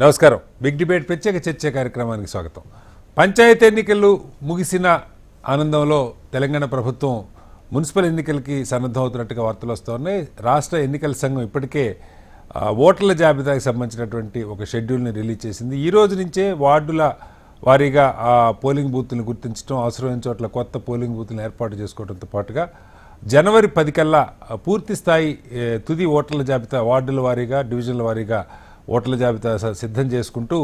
నమస్కారం. Big debate ప్రత్యేక చర్చ కార్యక్రమానికి స్వాగతం. పంచాయతీ ఎన్నికలు ముగిసిన ఆనందంలో తెలంగాణ ప్రభుత్వం మున్సిపల్ ఎన్నికలకి సన్నద్ధమవుతున్నట్టుగా వార్తలు వస్తున్నాయి. రాష్ట్ర ఎన్నికల సంఘం ఇప్పటికే ఓటర్ల జాబితాకి సంబంధించినటువంటి ఒక షెడ్యూల్ని రిలీజ్ చేసింది. ఈ రోజు నుంచే వార్డుల వారీగా పోలింగ్ బూత్లను గుర్తించడం, అవసరమైన చోట్ల కొత్త పోలింగ్ బూత్లను ఏర్పాటు చేసుకోవడంతో పాటుగా జనవరి 10 కల్లా పూర్తి స్థాయి తుది ఓటర్ల జాబితా వార్డుల వారీగా, డివిజన్ల వారీగా ఓటర్ల జాబితా సిద్ధం చేసుకుంటూ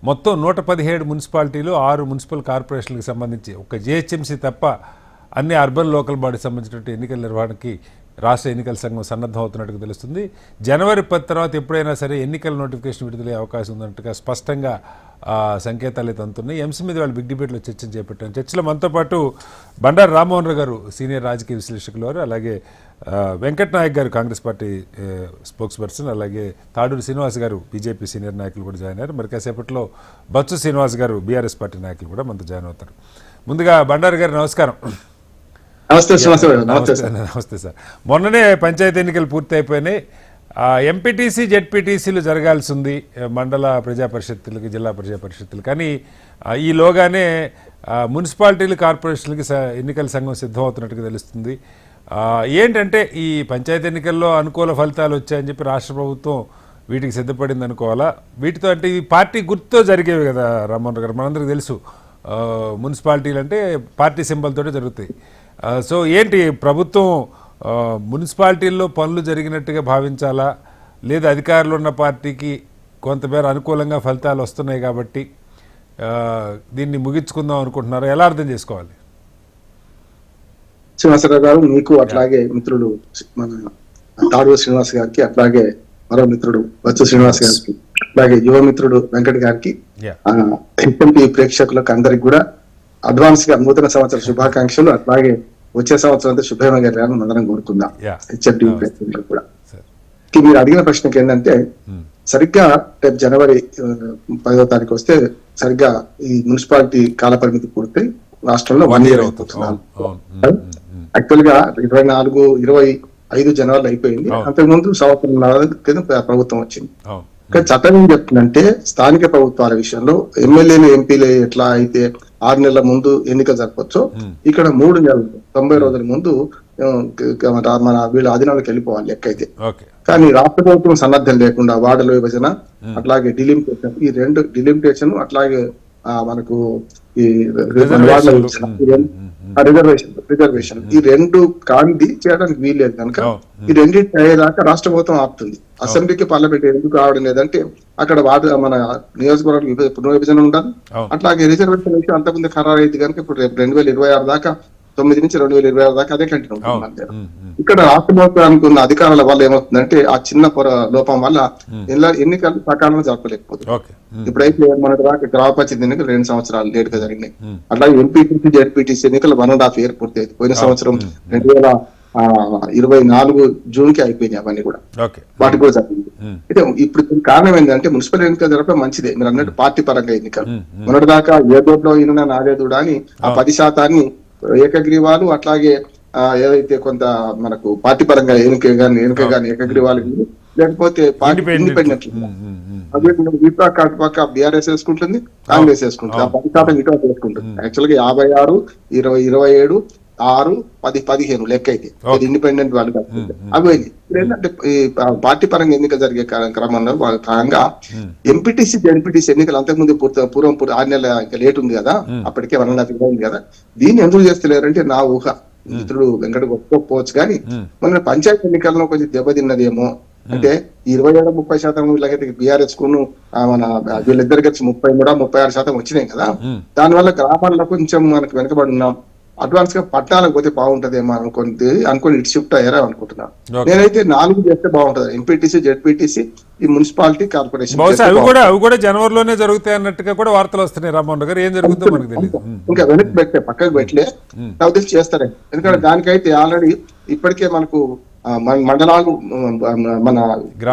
మొత్తం 117 మున్సిపాలిటీలు, 6 మున్సిపల్ కార్పొరేషన్లకు సంబంధించి ఒక జిహెచ్ఎంసీ తప్ప అన్ని అర్బన్ లోకల్ బాడీ సంబంధించినటువంటి ఎన్నికల నిర్వహణకి రాష్ట్ర ఎన్నికల సంఘం సన్నద్ధం అవుతున్నట్టుగా తెలుస్తుంది. జనవరి 10 తర్వాత ఎప్పుడైనా సరే ఎన్నికల నోటిఫికేషన్ విడుదలయ్యే అవకాశం ఉన్నట్టుగా స్పష్టంగా సంకేతాలు అయితే అందుతున్నాయి. ఈ అంశం మీద వాళ్ళు బిగ్ డిబేట్లో చర్చను చేపట్టారు. చర్చలో మనతో పాటు బండారు రామ్మోహన్ రావు గారు సీనియర్ రాజకీయ విశ్లేషకులు వారు, అలాగే వెంకట్ నాయక్ గారు కాంగ్రెస్ పార్టీ స్పోక్స్ పర్సన్, అలాగే తాడూరు శ్రీనివాస్ గారు బీజేపీ సీనియర్ నాయకులు కూడా జాయిన్ అయ్యారు. మరి కాసేపట్లో బొత్స శ్రీనివాస్ గారు బీఆర్ఎస్ పార్టీ నాయకులు కూడా మనతో జాయిన్ అవుతారు. ముందుగా బండారు గారు నమస్కారం. నమస్తే సార్. మొన్ననే పంచాయతీ ఎన్నికలు పూర్తి అయిపోయినాయి. ఎంపీటీసీ, జెడ్పీటీసీలు జరగాల్సి ఉంది మండల ప్రజా పరిషత్తులకి, జిల్లా ప్రజా పరిషత్తులు. కానీ ఈలోగానే మున్సిపాలిటీలు, కార్పొరేషన్లకి ఎన్నికల సంఘం సిద్ధమవుతున్నట్టుగా తెలుస్తుంది. ఏంటంటే ఈ పంచాయతీ ఎన్నికల్లో అనుకూల ఫలితాలు వచ్చాయని చెప్పి రాష్ట్ర ప్రభుత్వం వీటికి సిద్ధపడింది అనుకోవాలా? వీటితో అంటే ఈ పార్టీ గుర్తుతో జరిగేవి కదా రామ్మోహన్ గారు, మనందరికీ తెలుసు. మున్సిపాలిటీలు అంటే పార్టీ సింబల్తోనే జరుగుతాయి. సో ఏంటి ప్రభుత్వం మున్సిపాలిటీల్లో పనులు జరిగినట్టుగా భావించాలా, లేదా అధికారులు ఉన్న పార్టీకి కొంతమేర అనుకూలంగా ఫలితాలు వస్తున్నాయి కాబట్టి దీన్ని ముగించుకుందాం అనుకుంటున్నారు? ఎలా అర్థం చేసుకోవాలి? శ్రీనివాసరావు గారు, మీకు అట్లాగే మిత్రుడు మన తాడూరు శ్రీనివాస్ గారికి, అట్లాగే మరో మిత్రుడు బొత్స శ్రీనివాస్ గారికి, అట్లాగే యువ మిత్రుడు వెంకట్ గారికి, హెచ్ఎంపీ ప్రేక్షకులకు అందరికి కూడా అడ్వాన్స్ గా నూతన సంవత్సర శుభాకాంక్షలు. అట్లాగే వచ్చే సంవత్సరం అంతా శుభ్రంగా జరగాలని అందరం కోరుకుందాం. హెచ్ఎంపీ ప్రేక్షకులకు కూడా. మీరు అడిగిన ప్రశ్నకి ఏంటంటే, సరిగ్గా రేపు జనవరి 10వ తారీఖు వస్తే సరిగ్గా ఈ మున్సిపాలిటీ కాల పరిమితి పూర్తి రాష్ట్రంలో 1 year అవుతుంది. యాక్చువల్ గా 25 జనవరిలో అయిపోయింది. అంతకుముందు సంవత్సరం క్రితం ప్రభుత్వం వచ్చింది. కానీ చట్టం ఏం చెప్తుందంటే, స్థానిక ప్రభుత్వాల విషయంలో ఎమ్మెల్యేలు, ఎంపీలు ఎట్లా అయితే 6 నెలల ముందు ఎన్నికలు జరపచ్చో, ఇక్కడ 3 నెలలు 90 రోజుల ముందు మన వీళ్ళ అధీనంలోకి వెళ్ళిపోవాలి లెక్క అయితే. కానీ రాష్ట్ర ప్రభుత్వం సన్నద్ధం లేకుండా వార్డుల విభజన, అట్లాగే డిలిమిటేషన్, ఈ 2 డిలిమిటేషన్, అట్లాగే మనకు ఈ రిజర్వేషన్, ఈ 2 కాంతి చేయడానికి వీల్లేదు కనుక ఈ 2 అయ్యేదాకా రాష్ట్ర ప్రభుత్వం ఆపుతుంది. అసెంబ్లీకి, పార్లమెంట్ ఎందుకు రావడం లేదంటే అక్కడ మన నియోజకవర్గం పునర్విభజన ఉండాలి. అట్లాగే రిజర్వేషన్ విషయం అంతకుముందు ఖరారు అయింది కనుక ఇప్పుడు 2026 దాకా, 9 నుంచి 2026 దాకా అదే కంటిన్యూ ఉంటుంది. ఇక్కడ రాష్ట్ర ప్రభుత్వానికి ఉన్న అధికారుల వల్ల ఏమవుతుందంటే, ఆ చిన్న లోపం వల్ల ఎన్నికలు సకాలంలో జరపలేకపోతుంది. ఇప్పుడైతే మన దాకా గ్రామ పంచాయతీ ఎన్నికలు 2 సంవత్సరాలు లేట్ గా జరిగినాయి. అట్లాగే ఎంపీటీసీ, జెడ్పీటీసీ ఎన్నికలు 1.5 year పూర్తి అయింది. పోయిన సంవత్సరం 2024 జూన్ కి అయిపోయినాయి అవన్నీ కూడా. వాటికి కూడా జరిగింది. అయితే ఇప్పుడు కారణం ఏంటంటే, మున్సిపల్ ఎన్నికలు జరపడం మంచిదే, మీరు అన్నట్టు పార్టీ పరంగా ఎన్నికలు. మొన్నటి దాకా ఏ దోడ్లో ఈయన నాదే దూడ అని ఆ 10% ఏకగ్రీవాలు, అట్లాగే ఏదైతే కొంత మనకు పార్టీ పరంగా ఎన్నిక గాని ఏకగ్రీవాలు, లేకపోతే ఇండిపెండెంట్ పక్క బీఆర్ఎస్ వేసుకుంటుంది, కాంగ్రెస్ వేసుకుంటుంది. ఆ 10% ఇటు వేసుకుంటుంది. యాక్చువల్ గా 56, 20, 27, 6, 10, 15 లెక్క అయితే అది ఇండిపెండెంట్ వాళ్ళు అవి. ఏంటంటే ఈ పార్టీ పరంగా ఎన్నిక జరిగే క్రమంలో భాగంగా ఎంపీటీసీ, జెడ్పీటీసీ ఎన్నికలు అంతకుముందు పూర్వం 6 నెలల లేట్ ఉంది కదా, అప్పటికే 1.5 year ఉంది కదా. దీన్ని ఎందుకు చేస్తలేరంటే, నా ఊహ, మిత్రుడు వెంకట ఒప్పుకోవచ్చు కానీ, మన పంచాయతీ ఎన్నికల్లో కొంచెం దెబ్బతిన్నదేమో. అంటే 27-30% వీళ్ళకైతే బీఆర్ఎస్ కును మన వీళ్ళిద్దరు కలిసి 33-36% వచ్చినాయి కదా. దానివల్ల గ్రామాల్లో కొంచెం మనకు వెనకబడి ఉన్నాం. అడ్వాన్స్ గా పట్టాలకు పోతే బాగుంటదేమో అనుకుని ఇటు షిఫ్ట్ అయ్యారా అనుకుంటున్నాను. నేనైతే 4 చేస్తే బాగుంటది, ఎంపీటీసీ, జెడ్పీటీసీ, ఈ మున్సిపాలిటీ, కార్పొరేషన్. అవి కూడా జనవరిలోనే జరుగుతాయి అన్నట్టుగా కూడా వార్తలు వస్తున్నాయి. రామ్మోహన్ గారు, ఏం జరుగుతుందో మనకు తెలియదు. ఇంకా వెనక్కి పెట్టే, పక్కకు పెట్టలే, నాకు తెలిసి చేస్తారే. ఎందుకంటే దానికైతే ఆల్రెడీ ఇప్పటికే మనకు మండలాలు, మన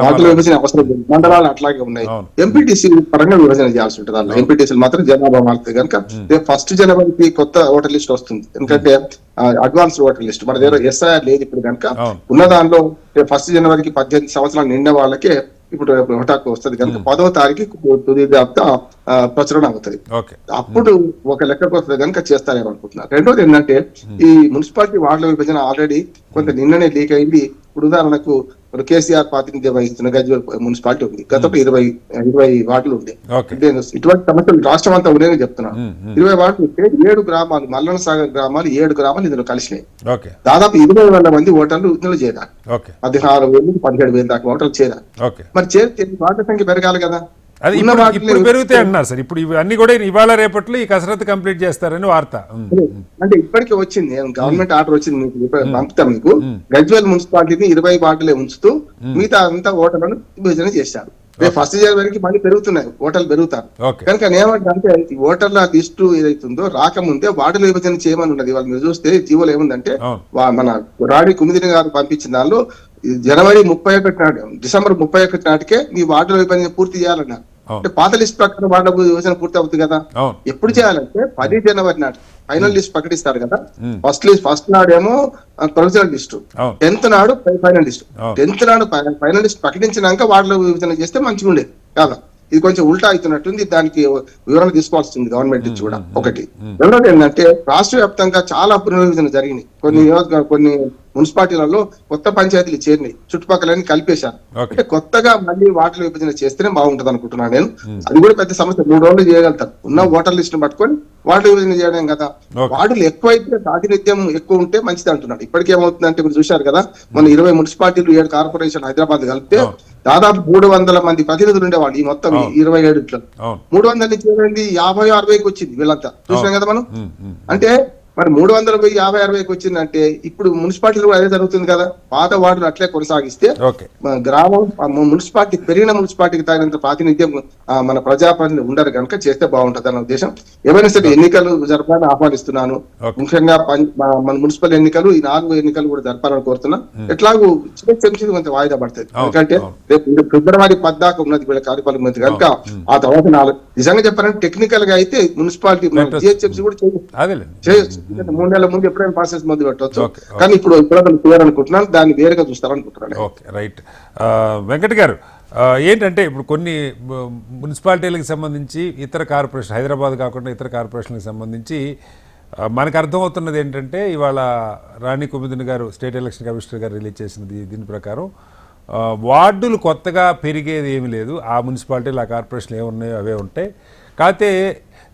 వార్డుల విభజన అవసరం, మండలాలు అట్లాగే ఉన్నాయి. ఎంపీటీసీ పరంగా విభజన చేయాల్సి ఉంటుంది. అలా ఎంపీటీసీలు మాత్రం జనాభా మారితే కనుక 1 జనవరికి కొత్త ఓటర్ లిస్ట్ వస్తుంది. ఎందుకంటే అడ్వాన్స్ ఓటర్ లిస్ట్ మన దగ్గర ఎస్ఐఆర్ లేదు ఇప్పుడు కనుక. ఉన్న దానిలో 1 జనవరికి 18 సంవత్సరాలు నిండిన వాళ్ళకే ఇప్పుడు హఠాత్తు వస్తుంది కనుక 10వ తారీఖు తుది జాబితా ప్రచురణ అవుతుంది. ఓకే. అప్పుడు ఒక లెక్కకు వస్తుంది కనుక చేస్తారేమో అనుకుంటున్నారు. రెండోది ఏంటంటే ఈ మున్సిపాలిటీ వార్డుల విభజన ఆల్రెడీ కొంత నిన్ననే లీక్ అయింది. ఇప్పుడు ఉదాహరణకు కేసీఆర్ ప్రాతినిధ్యం వహిస్తున్న గజ్వేల్ మున్సిపాలిటీ ఉంది. గతంలో 20 వార్డులు ఉండే. ఇటువంటి సమస్యలు రాష్ట్రం అంతా ఉండేది చెప్తున్నాను. 20 వార్డులు ఉంటే 7 గ్రామాలు, మల్లన సాగర్ గ్రామాలు 7 గ్రామాలు ఇందులో కలిసినాయి. దాదాపు 20,000 మంది ఓటర్లు ఇందులో చేరారు. 16,000 17,000 దాకా ఓటర్లు చేరారు. మరి చేరితే వార్డుల సంఖ్య పెరగాలి కదా. అది ఇప్పుడు పెరుగుతాయి అంటున్నారు సార్. ఇప్పుడు ఇవన్నీ కూడా ఇవాళ రేపట్లో ఈ కసరత్తు కంప్లీట్ చేస్తారని వార్త. అంటే ఇప్పటికే వచ్చింది, గవర్నమెంట్ ఆర్డర్ వచ్చింది, మీకు పంపుతాం. మీకు గజ్వేల్ మున్సిపాలిటీని 20 వార్డులే ఉంచుతూ మిగతా అంతా ఓటర్లను విభజన చేశారు. రేపు 1 జనవరికి మళ్ళీ పెరుగుతున్నాయి, ఓటర్లు పెరుగుతారు కనుక ఏమంటే ఈ ఓటర్ల లిస్టు ఏదైతుందో రాకముందే వార్డుల విభజన చేయమని ఉన్నది. వాళ్ళు మీరు చూస్తే జీవోలు ఏముందంటే మన రాణి కుమిదిని గారు పంపించిన దానిలో జనవరి 31 నాడు, డిసెంబర్ 31 నాటికే మీ వార్డుల విభజన పూర్తి చేయాలన్నారు. అంటే పాత లిస్ట్ ప్రకారం వార్డుల విభజన పూర్తి అవుతుంది కదా. ఎప్పుడు చేయాలంటే 10 జనవరి నాడు ఫైనల్ లిస్ట్ ప్రకటిస్తారు కదా. ఫస్ట్ నాడేమో ప్రొవిజనల్ లిస్టు, 10th నాడు ఫైనల్ లిస్ట్. 10th నాడు ఫైనల్ లిస్ట్ ప్రకటించినాక వార్డుల విభజన చేస్తే మంచిగా ఉండేది కదా. ఇది కొంచెం ఉల్టా అవుతున్నట్టుంది. దానికి వివరణ తీసుకోవాల్సింది గవర్నమెంట్ నుంచి కూడా. ఒకటి. రెండోది ఏంటంటే రాష్ట్ర వ్యాప్తంగా చాలా పునర్విభజన జరిగినాయి. కొన్ని మున్సిపాలిటీలలో కొత్త పంచాయతీలు చేరినాయి, చుట్టుపక్కల కలిపేశారు. అంటే కొత్తగా మళ్ళీ వార్డుల విభజన చేస్తేనే బాగుంటది అనుకుంటున్నాను నేను. అది కూడా పెద్ద సమస్య, 3 రోజులు చేయగలుగుతారు. ఉన్న ఓటర్ లిస్ట్ ను పట్టుకొని వార్డుల విభజన చేయడం కదా. వార్డులు ఎక్కువైతే ప్రాతినిధ్యం ఎక్కువ ఉంటే మంచిది అంటున్నాడు. ఇప్పటికేమవుతుందంటే మీరు చూశారు కదా, మన 20 మున్సిపాలిటీలు 7 కార్పొరేషన్ హైదరాబాద్ కలిపితే దాదాపు 300 మంది ప్రతినిధులు ఉండేవాళ్ళు. ఈ మొత్తం 27 300 నుంచి 50-60కి వచ్చింది వీళ్ళంతా. చూసినాం కదా మనం. అంటే మరి 300 పోయి 50-60కి వచ్చిందంటే ఇప్పుడు మున్సిపాలిటీలు అదే జరుగుతుంది కదా. పాత వార్డులు అట్లే కొనసాగిస్తే గ్రామం మున్సిపాలిటీ పెరిగిన మున్సిపాలిటీకి తగినంత ప్రాతినిధ్యం మన ప్రజాప్రతినిధులు ఉండరు కనుక చేస్తే బాగుంటది అన్న ఉద్దేశం. ఏమైనా సరే ఎన్నికలు జరపాలని ఆహ్వానిస్తున్నాను. ముఖ్యంగా మన మున్సిపల్ ఎన్నికలు, ఈ 4 ఎన్నికలు కూడా జరపాలని కోరుతున్నా. ఎట్లాగూ కొంచెం వాయిదా పడుతుంది. ఎందుకంటే రేపు ఫిబ్రవరి 10 దాకా ఉన్నది వీళ్ళ కార్యపాలక మంత్రి కనుక. ఆ తర్వాత 4 నిజంగా చెప్పాలంటే టెక్నికల్ గా అయితే మున్సిపాలిటీ జిహెచ్ఎంసీ కూడా చేయొచ్చు. 3 నెలల ముందు ఎప్పుడైనా ప్రాసెస్ మొదలు పెట్టవచ్చు. కానీ ఇప్పుడు అనుకుంటున్నాను, దాన్ని వేరేగా చూస్తారనుకుంటున్నాను. రైట్. వెంకట్ గారు, ఏంటంటే ఇప్పుడు కొన్ని మున్సిపాలిటీలకు సంబంధించి ఇతర కార్పొరేషన్, హైదరాబాద్ కాకుండా ఇతర కార్పొరేషన్లకు సంబంధించి మనకు అర్థమవుతున్నది ఏంటంటే, ఇవాళ రాణి కుమిదిని గారు స్టేట్ ఎలక్షన్ కమిషనర్ గారు రిలీజ్ చేసినది దీని ప్రకారం వార్డులు కొత్తగా పెరిగేది ఏమీ లేదు. ఆ మున్సిపాలిటీలు, ఆ కార్పొరేషన్లు ఏమున్నాయో అవే ఉంటాయి. కాకపోతే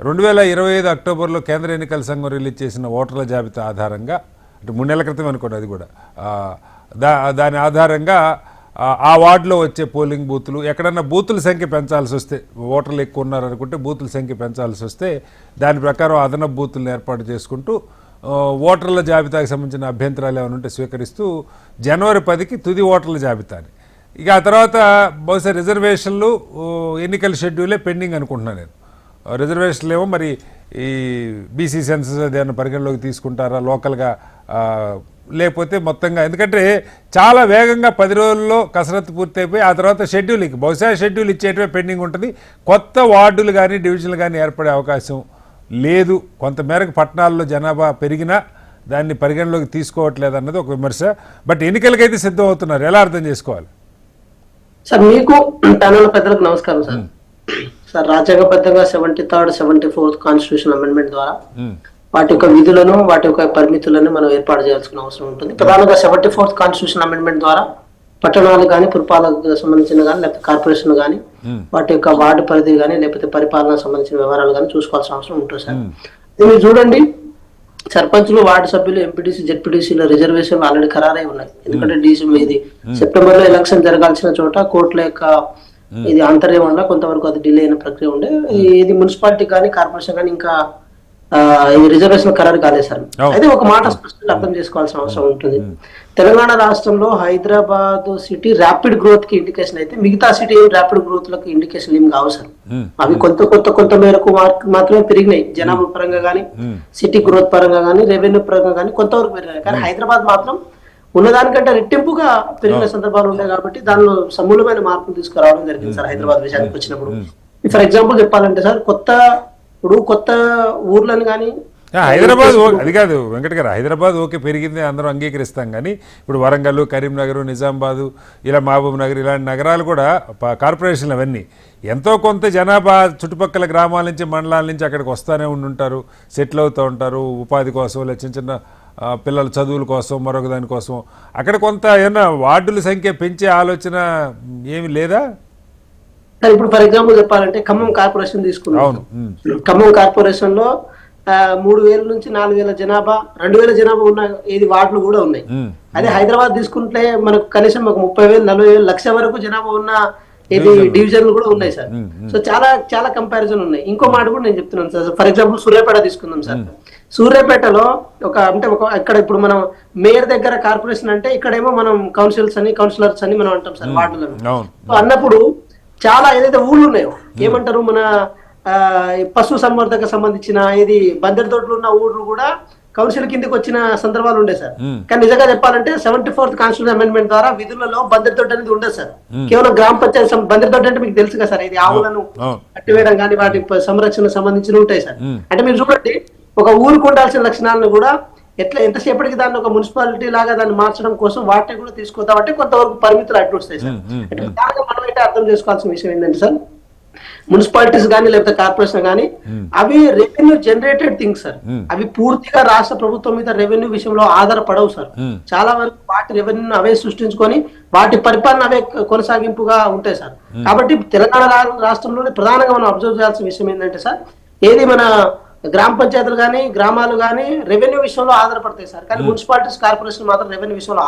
2025 అక్టోబర్లో కేంద్ర ఎన్నికల సంఘం రిలీజ్ చేసిన ఓటర్ల జాబితా ఆధారంగా, అంటే 3 నెలల క్రితం అనుకోండి, అది కూడా దాని ఆధారంగా ఆ వార్డులో వచ్చే పోలింగ్ బూతులు, ఎక్కడన్నా బూతుల సంఖ్య పెంచాల్సి వస్తే, ఓటర్లు ఎక్కువ ఉన్నారనుకుంటే బూతుల సంఖ్య పెంచాల్సి వస్తే దాని ప్రకారం అదనపు బూతులను ఏర్పాటు చేసుకుంటూ ఓటర్ల జాబితాకి సంబంధించిన అభ్యంతరాలు ఏమైనా ఉంటే స్వీకరిస్తూ జనవరి 10కి తుది ఓటర్ల జాబితాని, ఇక ఆ తర్వాత బహుశా రిజర్వేషన్లు, ఎన్నికల షెడ్యూలే పెండింగ్ అనుకుంటున్నాను నేను. రిజర్వేషన్లు ఏమో మరి ఈ బీసీ సెన్సస్ ఏమైనా పరిగణలోకి తీసుకుంటారా లోకల్గా, లేకపోతే మొత్తంగా, ఎందుకంటే చాలా వేగంగా 10 రోజుల్లో కసరత్తు పూర్తయిపోయి ఆ తర్వాత షెడ్యూల్కి బహుశా షెడ్యూల్ ఇచ్చేటమే పెండింగ్ ఉంటుంది. కొత్త వార్డులు కానీ డివిజన్లు కానీ ఏర్పడే అవకాశం లేదు. కొంతమేరకు పట్టణాల్లో జనాభా పెరిగినా దాన్ని పరిగణలోకి తీసుకోవట్లేదు అన్నది ఒక విమర్శ. బట్ ఎన్నికలకైతే సిద్ధం అవుతున్నారు, ఎలా అర్థం చేసుకోవాలి సార్? మీకు ప్యానెల్ పెద్దలకు నమస్కారం సార్. సార్, రాజ్యాంగబద్ధంగా 73rd, 74th కాన్స్టిట్యూషన్ అమెండ్మెంట్ ద్వారా వాటి యొక్క విధులను, వాటి యొక్క పరిమితులను మనం ఏర్పాటు చేయాల్సిన అవసరం ఉంటుంది. ప్రధానంగా 74th కాన్స్టిట్యూషన్ అమెండ్మెంట్ ద్వారా పట్టణాలు కానీ, పురపాలనకు సంబంధించిన కానీ, లేకపోతే కార్పొరేషన్ కానీ, వాటి యొక్క వార్డు పరిధి కానీ, లేకపోతే పరిపాలనకు సంబంధించిన వ్యవహారాలు కానీ చూసుకోవాల్సిన అవసరం ఉంటుంది సార్. మీరు చూడండి, సర్పంచ్లు, వార్డు సభ్యులు, ఎంపీటీసీ, జెడ్పీటీసీల రిజర్వేషన్లు ఆల్రెడీ ఖరారై ఉన్నాయి. ఎందుకంటే ఇది సెప్టెంబర్ లో ఎలక్షన్ జరగాల్సిన చోట కోర్టుల యొక్క ఇది ఆంతర్యం వల్ల కొంతవరకు అది డిలే అయిన ప్రక్రియ ఉండే. ఇది మున్సిపాలిటీ కానీ, కార్పొరేషన్ కానీ ఇంకా ఇది రిజర్వేషన్ ఖరారు కాలేదు సార్. అయితే ఒక మాట స్పష్టంగా అర్థం చేసుకోవాల్సిన అవసరం ఉంటుంది. తెలంగాణ రాష్ట్రంలో హైదరాబాద్ సిటీ ర్యాపిడ్ గ్రోత్ కి ఇండికేషన్ అయితే, మిగతా సిటీ ర్యాపిడ్ గ్రోత్ లకు ఇండికేషన్ ఏం కావు సార్. అవి కొంత మేరకు మాత్రమే పెరిగినాయి, జనాభా పరంగా కానీ, సిటీ గ్రోత్ పరంగా కానీ, రెవెన్యూ పరంగా కానీ కొంతవరకు పెరిగినాయి. కానీ హైదరాబాద్ మాత్రం ఉన్నదానికంటే రెట్టింపుగా పెరిగిన సందర్భాలు ఉన్నాయి. కాబట్టి దానిలో సమూలమైన మార్పులు తీసుకురావడం జరిగింది సార్. హైదరాబాద్ విషయానికి వచ్చినప్పుడు ఫర్ ఎగ్జాంపుల్ చెప్పాలంటే సార్, కొత్త ఊర్లను కానీ, హైదరాబాద్ అది కాదు వెంకట గారు, హైదరాబాద్ ఓకే పెరిగింది అందరం అంగీకరిస్తాం, కానీ ఇప్పుడు వరంగల్, కరీంనగర్, నిజామాబాదు, ఇలా మహబూబ్ నగర్ ఇలాంటి నగరాలు కూడా కార్పొరేషన్లు అవన్నీ ఎంతో కొంత జనాభా చుట్టుపక్కల గ్రామాల నుంచి మండలాల నుంచి అక్కడికి వస్తూనే ఉంటుంటారు, సెటిల్ అవుతూ ఉంటారు ఉపాధి కోసం, లేదా చిన్న చిన్న పిల్లల చదువుల కోసం, మరొక దానికోసం. అక్కడ కొంత ఏమన్నా వార్డుల సంఖ్య పెంచే ఆలోచన ఏమి లేదా? ఇప్పుడు ఫర్ ఎగ్జాంపుల్ చెప్పాలంటే ఖమ్మం కార్పొరేషన్ తీసుకున్నాం. అవును. ఖమ్మం కార్పొరేషన్ లో 3,000 నుంచి 4,000 జనాభా, 2,000 జనాభా ఉన్న ఏది వార్డులు కూడా ఉన్నాయి. అదే హైదరాబాద్ తీసుకుంటే మనకు కనీసం ఒక 30,000, 40,000, లక్ష వరకు జనాభా ఉన్న ఏది డివిజన్లు కూడా ఉన్నాయి సార్. సో చాలా చాలా కంపారిజన్ ఉన్నాయి. ఇంకో మాట కూడా నేను చెప్తున్నాను సార్. ఫర్ ఎగ్జాంపుల్ సూర్యాపేట తీసుకుందాం సార్. సూర్యాపేటలో ఇక్కడ ఇప్పుడు మనం మేయర్ దగ్గర కార్పొరేషన్ అంటే ఇక్కడేమో మనం కౌన్సిలర్స్ అని మనం అంటాం సార్ వార్డులను. సో అన్నప్పుడు చాలా ఏదైతే ఊళ్ళు ఉన్నాయో ఏమంటారు మన పశు సంవర్ధక సంబంధించిన ఏది బందర్ తోటలు ఉన్న ఊళ్ళు కూడా కౌన్సిల్ కిందకి వచ్చిన సందర్భాలు ఉండే సార్. కానీ నిజంగా చెప్పాలంటే 74th కాన్స్టిట్యూషన్ అమెండ్మెంట్ ద్వారా విధులలో బందర్ తోట అనేది ఉండదు సార్. కేవలం గ్రామ పంచాయతీ బందర్ తోట అంటే మీకు తెలుసు కదా సార్, ఇది ఆవులను కట్టివేయడం కానీ వాటి సంరక్షణ సంబంధించిన ఉంటాయి సార్. అంటే మీరు చూడండి, ఒక ఊరికి ఉండాల్సిన లక్షణాలను కూడా ఎంతసేపటికి దాన్ని ఒక మున్సిపాలిటీ లాగా దాన్ని మార్చడం కోసం వాటిని కూడా తీసుకోవద్దాం అంటే కొంతవరకు పరిమితులు అడ్డు వస్తాయి సార్. అంటే దానిగా మనం అయితే అర్థం చేసుకోవాల్సిన విషయం ఏంటంటే సార్, మున్సిపాలిటీస్ కానీ లేకపోతే కార్పొరేషన్ కానీ అవి రెవెన్యూ జనరేటెడ్ థింగ్స్ సార్. అవి పూర్తిగా రాష్ట్ర ప్రభుత్వం మీద రెవెన్యూ విషయంలో ఆధారపడవు సార్. చాలా వరకు వాటి రెవెన్యూ అవే సృష్టించుకొని వాటి పరిపాలన అవే కొనసాగింపుగా ఉంటాయి సార్. కాబట్టి తెలంగాణ రాష్ట్రంలోని ప్రధానంగా మనం అబ్జర్వ్ చేయాల్సిన విషయం ఏంటంటే సార్, ఏది మన గ్రామ పంచాయతీలు కానీ గ్రామాలు కానీ రెవెన్యూ విషయంలో ఆధారపడతాయి సార్. కానీ మున్సిపాలిటీస్ కార్పొరేషన్ మాత్రం రెవెన్యూ విషయంలో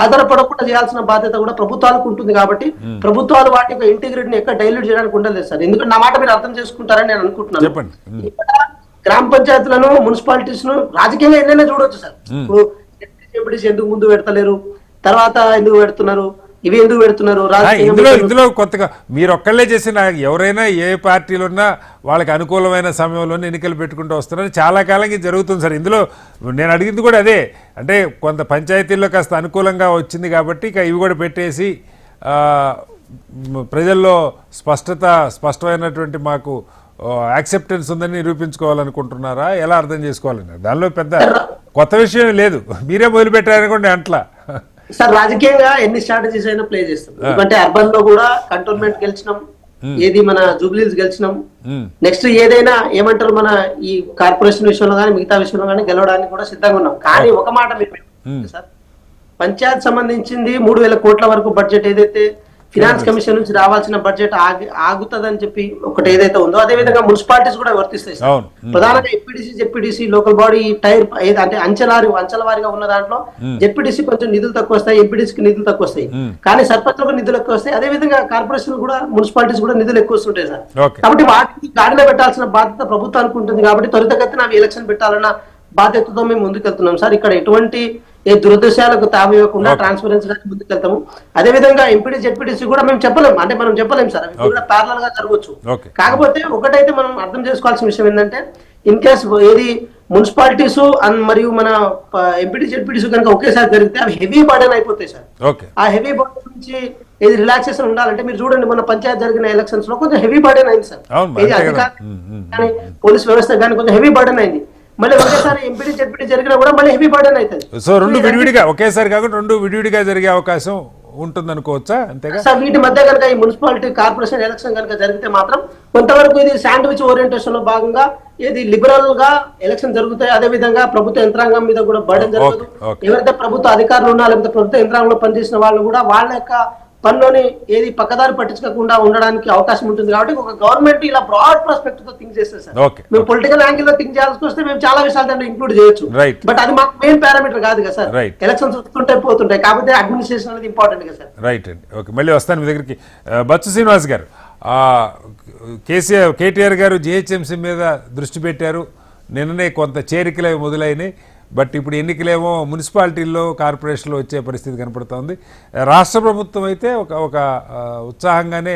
ఆధారపడకుండా చేయాల్సిన బాధ్యత కూడా ప్రభుత్వాలకు ఉంటుంది. కాబట్టి ప్రభుత్వాలు వాటి యొక్క ఇంటిగ్రిటీని ఎక్కడ డైల్యూట్ చేయడానికి ఉండలేదు సార్. ఎందుకంటే నా మాట మీరు అర్థం చేసుకుంటారని నేను అనుకుంటున్నాను. గ్రామ పంచాయతీలను మున్సిపాలిటీస్ ను రాజకీయంగా ఎన్నైనా చూడొచ్చు సార్. ఇప్పుడు ఎంపీటీసీ ఎందుకు ముందు పెడతలేరు, తర్వాత ఎందుకు పెడుతున్నారు, ఇవి ఎందుకు పెడుతున్నారు, ఇందులో కొత్తగా మీరు ఒక్కళ్ళే చేసిన ఎవరైనా ఏ పార్టీలు ఉన్నా వాళ్ళకి అనుకూలమైన సమయంలోనే ఎన్నికలు పెట్టుకుంటూ వస్తున్నారు. చాలా కాలంగా జరుగుతుంది సార్. ఇందులో నేను అడిగింది కూడా అదే, అంటే కొంత పంచాయతీల్లో కాస్త అనుకూలంగా వచ్చింది కాబట్టి ఇక ఇవి కూడా పెట్టేసి ప్రజల్లో స్పష్టమైనటువంటి మాకు యాక్సెప్టెన్స్ ఉందని నిరూపించుకోవాలనుకుంటున్నారా, ఎలా అర్థం చేసుకోవాలన్నారు? దానిలో పెద్ద కొత్త విషయం లేదు, మీరే మొదలుపెట్టారనుకోండి అంట్లా. సార్ రాజకీయంగా ఎన్ని స్ట్రాటజీస్ అయినా ప్లే చేస్తాం. ఎందుకంటే అర్బన్ లో కూడా కంటోన్మెంట్ గెలిచినాం, ఏది మన జూబ్లీస్ గెలిచినాం. నెక్స్ట్ ఏదైనా ఏమంటారు మన ఈ కార్పొరేషన్ విషయంలో కానీ మిగతా విషయంలో కానీ గెలవడానికి కూడా సిద్ధంగా ఉన్నాం. కానీ ఒక మాట మీరు సార్, పంచాయత్ సంబంధించింది 3,000 కోట్ల వరకు బడ్జెట్ ఏదైతే ఫినాన్స్ కమిషన్ నుంచి రావాల్సిన బడ్జెట్ ఆగుతుందని చెప్పి ఒకటి ఏదైతే ఉందో అదే విధంగా మున్సిపాలిటీస్ కూడా వర్తిస్తాయి సార్. ప్రధానంగా MPTC, ZPTC, local body tier అంటే అంచెల వారిగా ఉన్న దాంట్లో జెడ్పీటీసీ కొంచెం నిధులు తక్కువ వస్తాయి, ఎంపీడీసీకి నిధులు తక్కువ వస్తాయి. కానీ సర్పంచ్లకు నిధులు ఎక్కువ వస్తాయి. అదే విధంగా కార్పొరేషన్ కూడా మున్సిపాలిటీస్ కూడా నిధులు ఎక్కువ వస్తుంటాయి సార్. కాబట్టి వాటిని గాడిలో పెట్టాల్సిన బాధ్యత ప్రభుత్వానికి ఉంటుంది. కాబట్టి త్వరితగతిన అవి ఎలక్షన్ పెట్టాలన్న బాధ్యతతో మేము ముందుకెళ్తున్నాం సార్. ఇక్కడ ఎటువంటి దురదృశ్యాలకు తావివ్వకుండా ట్రాన్స్పరెన్సీగా ముందుకెళ్తాము. అదే విధంగా ఎంపీడీ, జెడ్పీటీసీ కూడా మేము చెప్పలేము, అంటే మనం చెప్పలేము సార్, అవి కూడా ప్యారలల్ గా జరగవచ్చు. కాకపోతే ఒకటైతే మనం అర్థం చేసుకోవాల్సిన విషయం ఏంటంటే, ఇన్ కేస్ ఏది మున్సిపాలిటీస్ మరియు మన ఎంపీడీ, జెడ్పీటీసీ కనుక ఒకేసారి జరిగితే అవి హెవీ బర్డెన్ అయిపోతాయి సార్. ఆ హెవీ బర్డెన్ నుంచి ఏది రిలాక్సేషన్ ఉండాలంటే మీరు చూడండి, మన పంచాయత్ జరిగిన ఎలక్షన్స్ లో కొంచెం హెవీ బర్డెన్ అయింది సార్. ఏది అధికారులు కానీ పోలీస్ వ్యవస్థ కానీ కొంచెం హెవీ బర్డెన్ అయింది. మళ్ళీ ఒకేసారి ఎంపీడీ, జెడ్పీటీ జరిగినా కూడా మళ్ళీ హెవీ బర్డెన్ అవుతుంది. సో రెండు విడివిడిగా ఒకేసారి కాకుండా రెండు విడివిడిగా జరిగే అవకాశం ఉంటుంది అనుకోవచ్చా? అంతేగా సార్. వీటి మధ్య కనుక ఈ మున్సిపాలిటీ కార్పొరేషన్ ఎలక్షన్ కనుక జరిగితే మాత్రం కొంతవరకు ఇది శాండ్విచ్ ఓరియంటేషన్ లో భాగంగా ఏది లిబరల్ గా ఎలక్షన్ జరుగుతాయి. అదే విధంగా ప్రభుత్వ యంత్రాంగం మీద కూడా బర్డెన్ జరగదు. ఎవరైతే ప్రభుత్వ అధికారులు ఉన్నా లేకపోతే ప్రభుత్వ యంత్రాంగంలో పనిచేసిన వాళ్ళు కూడా వాళ్ళ యొక్క పనిలోని ఏది పక్కదారి పట్టించకుండా ఉండడానికి అవకాశం ఉంటుంది. కాబట్టి ఒక గవర్నమెంట్ ఇలా బ్రాడ్ పర్స్పెక్టివ్ తో థింక్ చేస్తారు సార్. మేము పొలిటికల్ యాంగిల్ లో థింక్ చేయాల్సి వస్తే మేము చాలా విషయాలు దాంట్లో ఇంక్లూడ్ చేయొచ్చు. బట్ అది మాకు మెయిన్ పారామీటర్ కాదు కదా సార్. ఎలక్షన్స్ వస్తుంటాయి పోతుంటాయి, కాబట్టి అడ్మినిస్ట్రేషన్ అనేది ఇంపార్టెంట్ కదా సార్. రైట్ అండి. ఓకే, మళ్ళీ వస్తాను మీ దగ్గరికి. బచ్చు శ్రీనివాస్ గారు, కేటీఆర్ గారు జిహెచ్ఎంసీ మీద దృష్టి పెట్టారు. నిన్ననే కొంత చేరికలు మొదలైనవి. బట్ ఇప్పుడు ఎన్నికలేమో మున్సిపాలిటీల్లో, కార్పొరేషన్లో వచ్చే పరిస్థితి కనపడుతోంది. రాష్ట్ర ప్రభుత్వం అయితే ఒక ఉత్సాహంగానే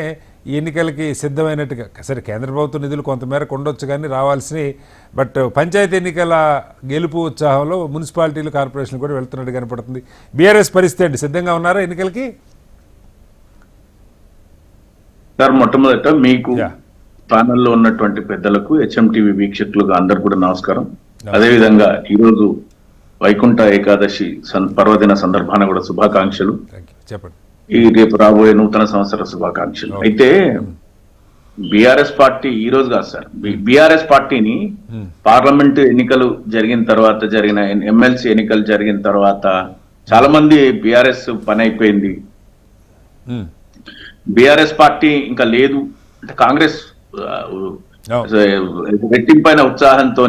ఈ ఎన్నికలకి సిద్ధమైనట్టుగా, సరే కేంద్ర ప్రభుత్వ నిధులు కొంతమేరకు ఉండొచ్చు కానీ రావాల్సినవి, బట్ పంచాయతీ ఎన్నికల గెలుపు ఉత్సాహంలో మున్సిపాలిటీలు, కార్పొరేషన్లు కూడా వెళ్తున్నట్టు కనపడుతుంది. బీఆర్ఎస్ పరిస్థితి అండి, సిద్ధంగా ఉన్నారా ఎన్నికలకి? సార్, మొట్టమొదట మీకు ప్యానెల్లో ఉన్నటువంటి పెద్దలకు, హెచ్ఎం టీవీ వీక్షకులకు అందరు కూడా నమస్కారం. అదేవిధంగా ఈరోజు వైకుంఠ ఏకాదశి పర్వదిన సందర్భాన కూడా శుభాకాంక్షలు. చెప్పండి. ఈ రేపు రాబోయే నూతన సంవత్సర శుభాకాంక్షలు. అయితే బీఆర్ఎస్ పార్టీ ఈ రోజు కాదు సార్, బీఆర్ఎస్ పార్టీని పార్లమెంట్ ఎన్నికలు జరిగిన తర్వాత, జరిగిన ఎమ్మెల్సీ ఎన్నికలు జరిగిన తర్వాత చాలా మంది బీఆర్ఎస్ పని అయిపోయింది, బీఆర్ఎస్ పార్టీ ఇంకా లేదు అంటే కాంగ్రెస్ రెట్టింపైన ఉత్సాహంతో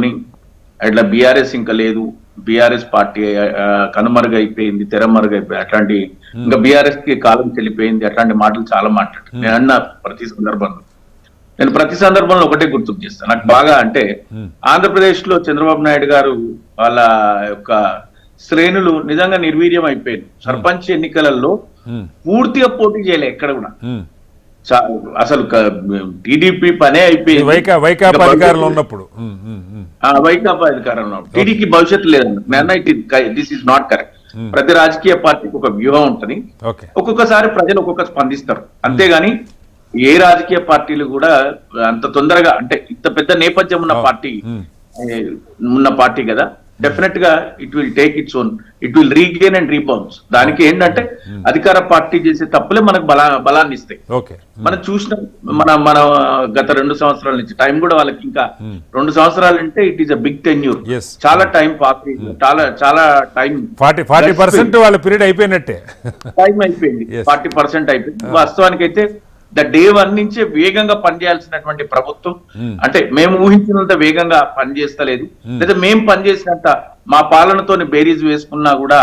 అట్లా బీఆర్ఎస్ ఇంకా లేదు, బీఆర్ఎస్ పార్టీ కనుమరుగైపోయింది, తెరమరుగైపోయింది, అట్లాంటి ఇంకా బీఆర్ఎస్ కి కాలం చెల్లిపోయింది, అట్లాంటి మాటలు చాలా మాట్లాడారు. నేను అన్న ప్రతి సందర్భంలో ఒకటే గుర్తుకు చేస్తాను. నాకు బాగా అంటే ఆంధ్రప్రదేశ్ లో చంద్రబాబు నాయుడు గారు వాళ్ళ యొక్క శ్రేణులు నిజంగా నిర్వీర్యం అయిపోయింది. సర్పంచ్ ఎన్నికలలో పూర్తిగా పోటీ చేయలే ఎక్కడ కూడా. అసలు టీడీపీ పనే అయిపోయింది. వైకాపా అధికారంలో ఉన్నప్పుడు వైకాపా అధికారంలో టీడీపీ భవిష్యత్తు లేదండి. This is not correct. ప్రతి రాజకీయ పార్టీకి ఒక వ్యూహం ఉంటుంది. ఒక్కొక్కసారి ప్రజలు ఒక్కొక్క స్పందిస్తారు, అంతేగాని ఏ రాజకీయ పార్టీలు కూడా అంత తొందరగా అంటే ఇంత పెద్ద నేపథ్యం ఉన్న పార్టీ కదా, డెఫినెట్ గా it will take its own, it will regain and rebounds. దానికి ఏంటంటే అధికార పార్టీ చేసే తప్పులే మనకు బలాన్ని ఇస్తాయి. మనం చూసిన మన గత 2 సంవత్సరాల నుంచి టైం కూడా వాళ్ళకి ఇంకా 2 సంవత్సరాలు అంటే it is a big tenure. చాలా టైం పాస్, చాలా టైం 40% వాళ్ళ పీరియడ్ అయిపోయినట్టే, టైం అయిపోయింది, 40% అయిపోయింది. వాస్తవానికి అయితే డే 1 నుంచే వేగంగా పనిచేయాల్సినటువంటి ప్రభుత్వం అంటే మేము ఊహించినంత వేగంగా పనిచేస్తలేదు, లేదా మేము పనిచేసినంత మా పాలనతోని బేరీజ్ వేసుకున్నా కూడా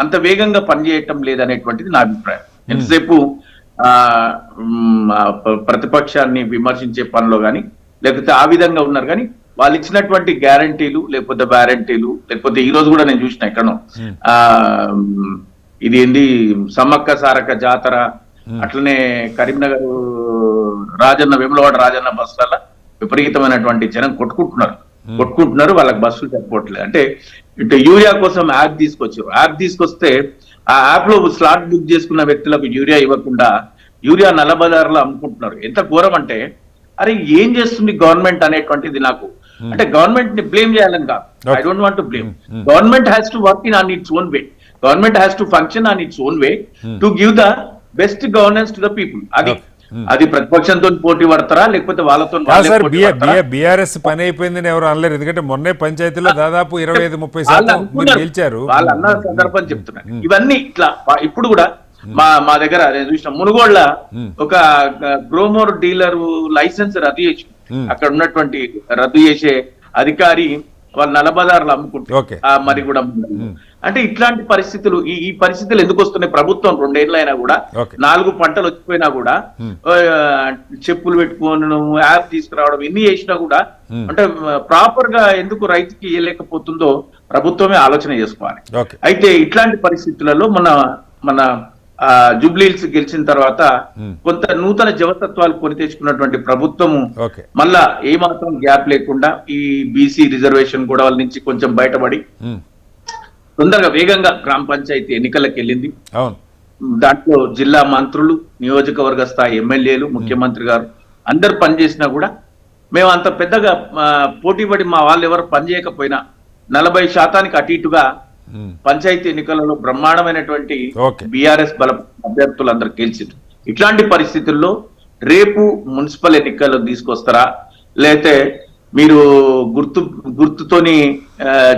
అంత వేగంగా పనిచేయటం లేదనేటువంటిది నా అభిప్రాయం. ఎంతసేపు ప్రతిపక్షాన్ని విమర్శించే పనిలో కానీ లేకపోతే ఆ విధంగా ఉన్నారు. కానీ వాళ్ళు ఇచ్చినటువంటి గ్యారంటీలు లేకపోతే వారంటీలు, లేకపోతే ఈ రోజు కూడా నేను చూసిన ఎక్కడో ఇది ఏంది సమ్మక్క సారక్క జాతర, అట్లనే కరీంనగర్ వేములవాడ రాజన్న బస్సుల విపరీతమైనటువంటి జనం కొట్టుకుంటున్నారు, వాళ్ళకి బస్సులు సరిపోవట్లేదు. అంటే ఇటు యూరియా కోసం యాప్ తీసుకొస్తే ఆ యాప్ లో స్లాట్ బుక్ చేసుకున్న వ్యక్తులకు యూరియా ఇవ్వకుండా యూరియా నల్లబజార్లో అమ్ముకుంటున్నారు. ఎంత ఘోరం అంటే అరే ఏం చేస్తుంది గవర్నమెంట్ అనేటువంటిది నాకు అంటే గవర్నమెంట్ ని బ్లేమ్ చేయాలని కాదు, I don't want to blame. Government has to work in on its own way, government has to function on its own way to give the best governance to the people. అది ప్రతిపక్షంతో పోటీ పడతారా లేకపోతే వాళ్ళతో? BRS పని అయిపోయిందని ఎవరు అనలేరు, ఎందుకంటే మొన్నే పంచాయతీలో దాదాపు 25-30% గెలిచారు. వాళ్ళు అన్న సందర్భం చెప్తున్నారు. ఇవన్నీ ఇట్లా ఇప్పుడు కూడా మా దగ్గర నేను చూసిన మునుగోళ్ళ ఒక గ్రోమోర్ డీలర్ లైసెన్స్ రద్దు చేసి అక్కడ ఉన్నటువంటి రద్దు చేసే అధికారి వాళ్ళు నల్లబజార్లు అమ్ముకుంటారు మరి కూడా. అంటే ఇట్లాంటి పరిస్థితులు ఈ పరిస్థితులు ఎందుకు వస్తున్నాయి? ప్రభుత్వం 2 ఏళ్ళు అయినా కూడా 4 పంటలు వచ్చిపోయినా కూడా చెప్పులు పెట్టుకోను యాప్ తీసుకురావడం ఎన్ని చేసినా కూడా అంటే ప్రాపర్ గా ఎందుకు రైతుకి ఇవ్వలేకపోతుందో ప్రభుత్వమే ఆలోచన చేసుకోవాలి. అయితే ఇట్లాంటి పరిస్థితులలో మన జూబ్లీహిల్స్ గెలిచిన తర్వాత కొంత నూతన జవతత్వాలు కొని తెచ్చుకున్నటువంటి ప్రభుత్వము మళ్ళా ఏ మాత్రం గ్యాప్ లేకుండా ఈ బీసీ రిజర్వేషన్ కూడా వాళ్ళ నుంచి కొంచెం బయటపడి తొందరగా వేగంగా గ్రామ పంచాయతీ ఎన్నికలకు వెళ్ళింది. దాంట్లో జిల్లా మంత్రులు, నియోజకవర్గ స్థాయి ఎమ్మెల్యేలు, ముఖ్యమంత్రి గారు అందరు పనిచేసినా కూడా మేము అంత పెద్దగా పోటీ పడి మా వాళ్ళు ఎవరు పనిచేయకపోయినా 40% అటు ఇటుగా పంచాయతీ ఎన్నికలలో బ్రహ్మాండమైనటువంటి బీఆర్ఎస్ బల అభ్యర్థులందరూ గెలిచింది. ఇట్లాంటి పరిస్థితుల్లో రేపు మున్సిపల్ ఎన్నికలు తీసుకొస్తారా లేతే మీరు గుర్తుతోని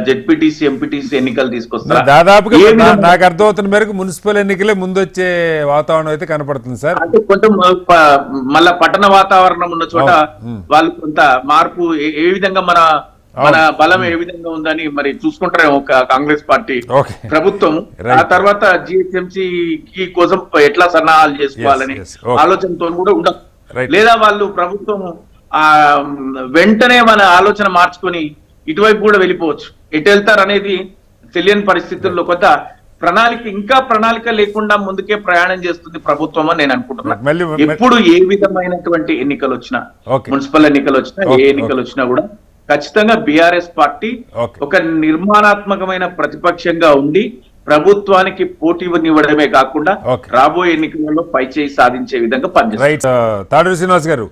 జెడ్పీటీసీ ఎంపీటీసీ ఎన్నికలు తీసుకొస్తారా? దాదాపుగా నాకు అర్థమవుతున్న మేరకు మున్సిపల్ ఎన్నికలే ముందొచ్చే వాతావరణం అయితే కనపడుతుంది సార్. అంటే కొంచెం మళ్ళా పట్టణ వాతావరణం ఉన్న చోట వాళ్ళు కొంత మార్పు ఏ విధంగా మన బలం ఏ విధంగా ఉందని మరి చూసుకుంటారే ఒక కాంగ్రెస్ పార్టీ ప్రభుత్వం. ఆ తర్వాత జిహెచ్ఎంసీ కోసం ఎట్లా సన్నాహాలు చేసుకోవాలని ఆలోచనతో కూడా ఉండదు. లేదా వాళ్ళు ప్రభుత్వం వెంటనే మన ఆలోచన మార్చుకొని ఇటువైపు కూడా వెళ్ళిపోవచ్చు. ఎటు వెళ్తారు అనేది తెలియని పరిస్థితుల్లో కొంత ప్రణాళిక లేకుండా ముందుకే ప్రయాణం చేస్తుంది ప్రభుత్వం అని నేను అనుకుంటున్నాను. ఎప్పుడు ఏ విధమైనటువంటి ఎన్నికలు వచ్చినా, మున్సిపల్ ఎన్నికలు వచ్చినా, ఏ ఎన్నికలు వచ్చినా కూడా ఖచ్చితంగా బీఆర్ఎస్ పార్టీ ఒక నిర్మాణాత్మకమైన ప్రతిపక్షంగా ఉండి ప్రభుత్వానికి పోటీనివ్వడమే కాకుండా రాబోయే ఎన్నికలలో పైచేయి సాధించే విధంగా పనిచేస్తారు. తాడూరి శ్రీనివాస్ గారు,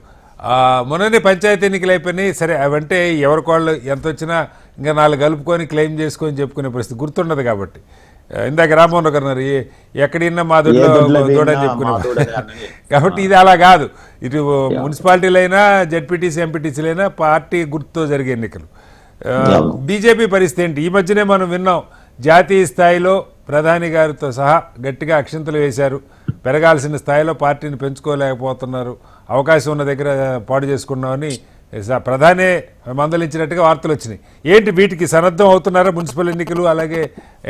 మొన్ననే పంచాయతీ ఎన్నికలు అయిపోయినాయి. సరే అవంటే ఎవరికోళ్ళు ఎంత వచ్చినా ఇంకా 4 కలుపుకొని క్లెయిమ్ చేసుకొని చెప్పుకునే పరిస్థితి గుర్తుండదు కాబట్టి. ఇందాక రామ్మోహన్ రావు గారు అన్నారు ఎక్కడిన్నా మా దొడ్లో దూడని చెప్పుకునేవారు. కాబట్టి ఇది అలా కాదు. ఇటు మున్సిపాలిటీలైనా జెడ్పీటీసీ ఎంపీటీసీలైనా పార్టీ గుర్తుతో జరిగే ఎన్నికలు. బీజేపీ పరిస్థితి ఏంటి? ఈ మధ్యనే మనం విన్నాం జాతీయ స్థాయిలో ప్రధాని గారితో సహా గట్టిగా అక్షింతలు వేశారు. పెరగాల్సిన స్థాయిలో పార్టీని పెంచుకోలేకపోతున్నారు, అవకాశం ఉన్న దగ్గర పాడు చేసుకున్నామని ప్రధానే మందలించినట్టుగా వార్తలు వచ్చినాయి. ఏంటి వీటికి సన్నద్ధం అవుతున్నారా మున్సిపల్ ఎన్నికలు అలాగే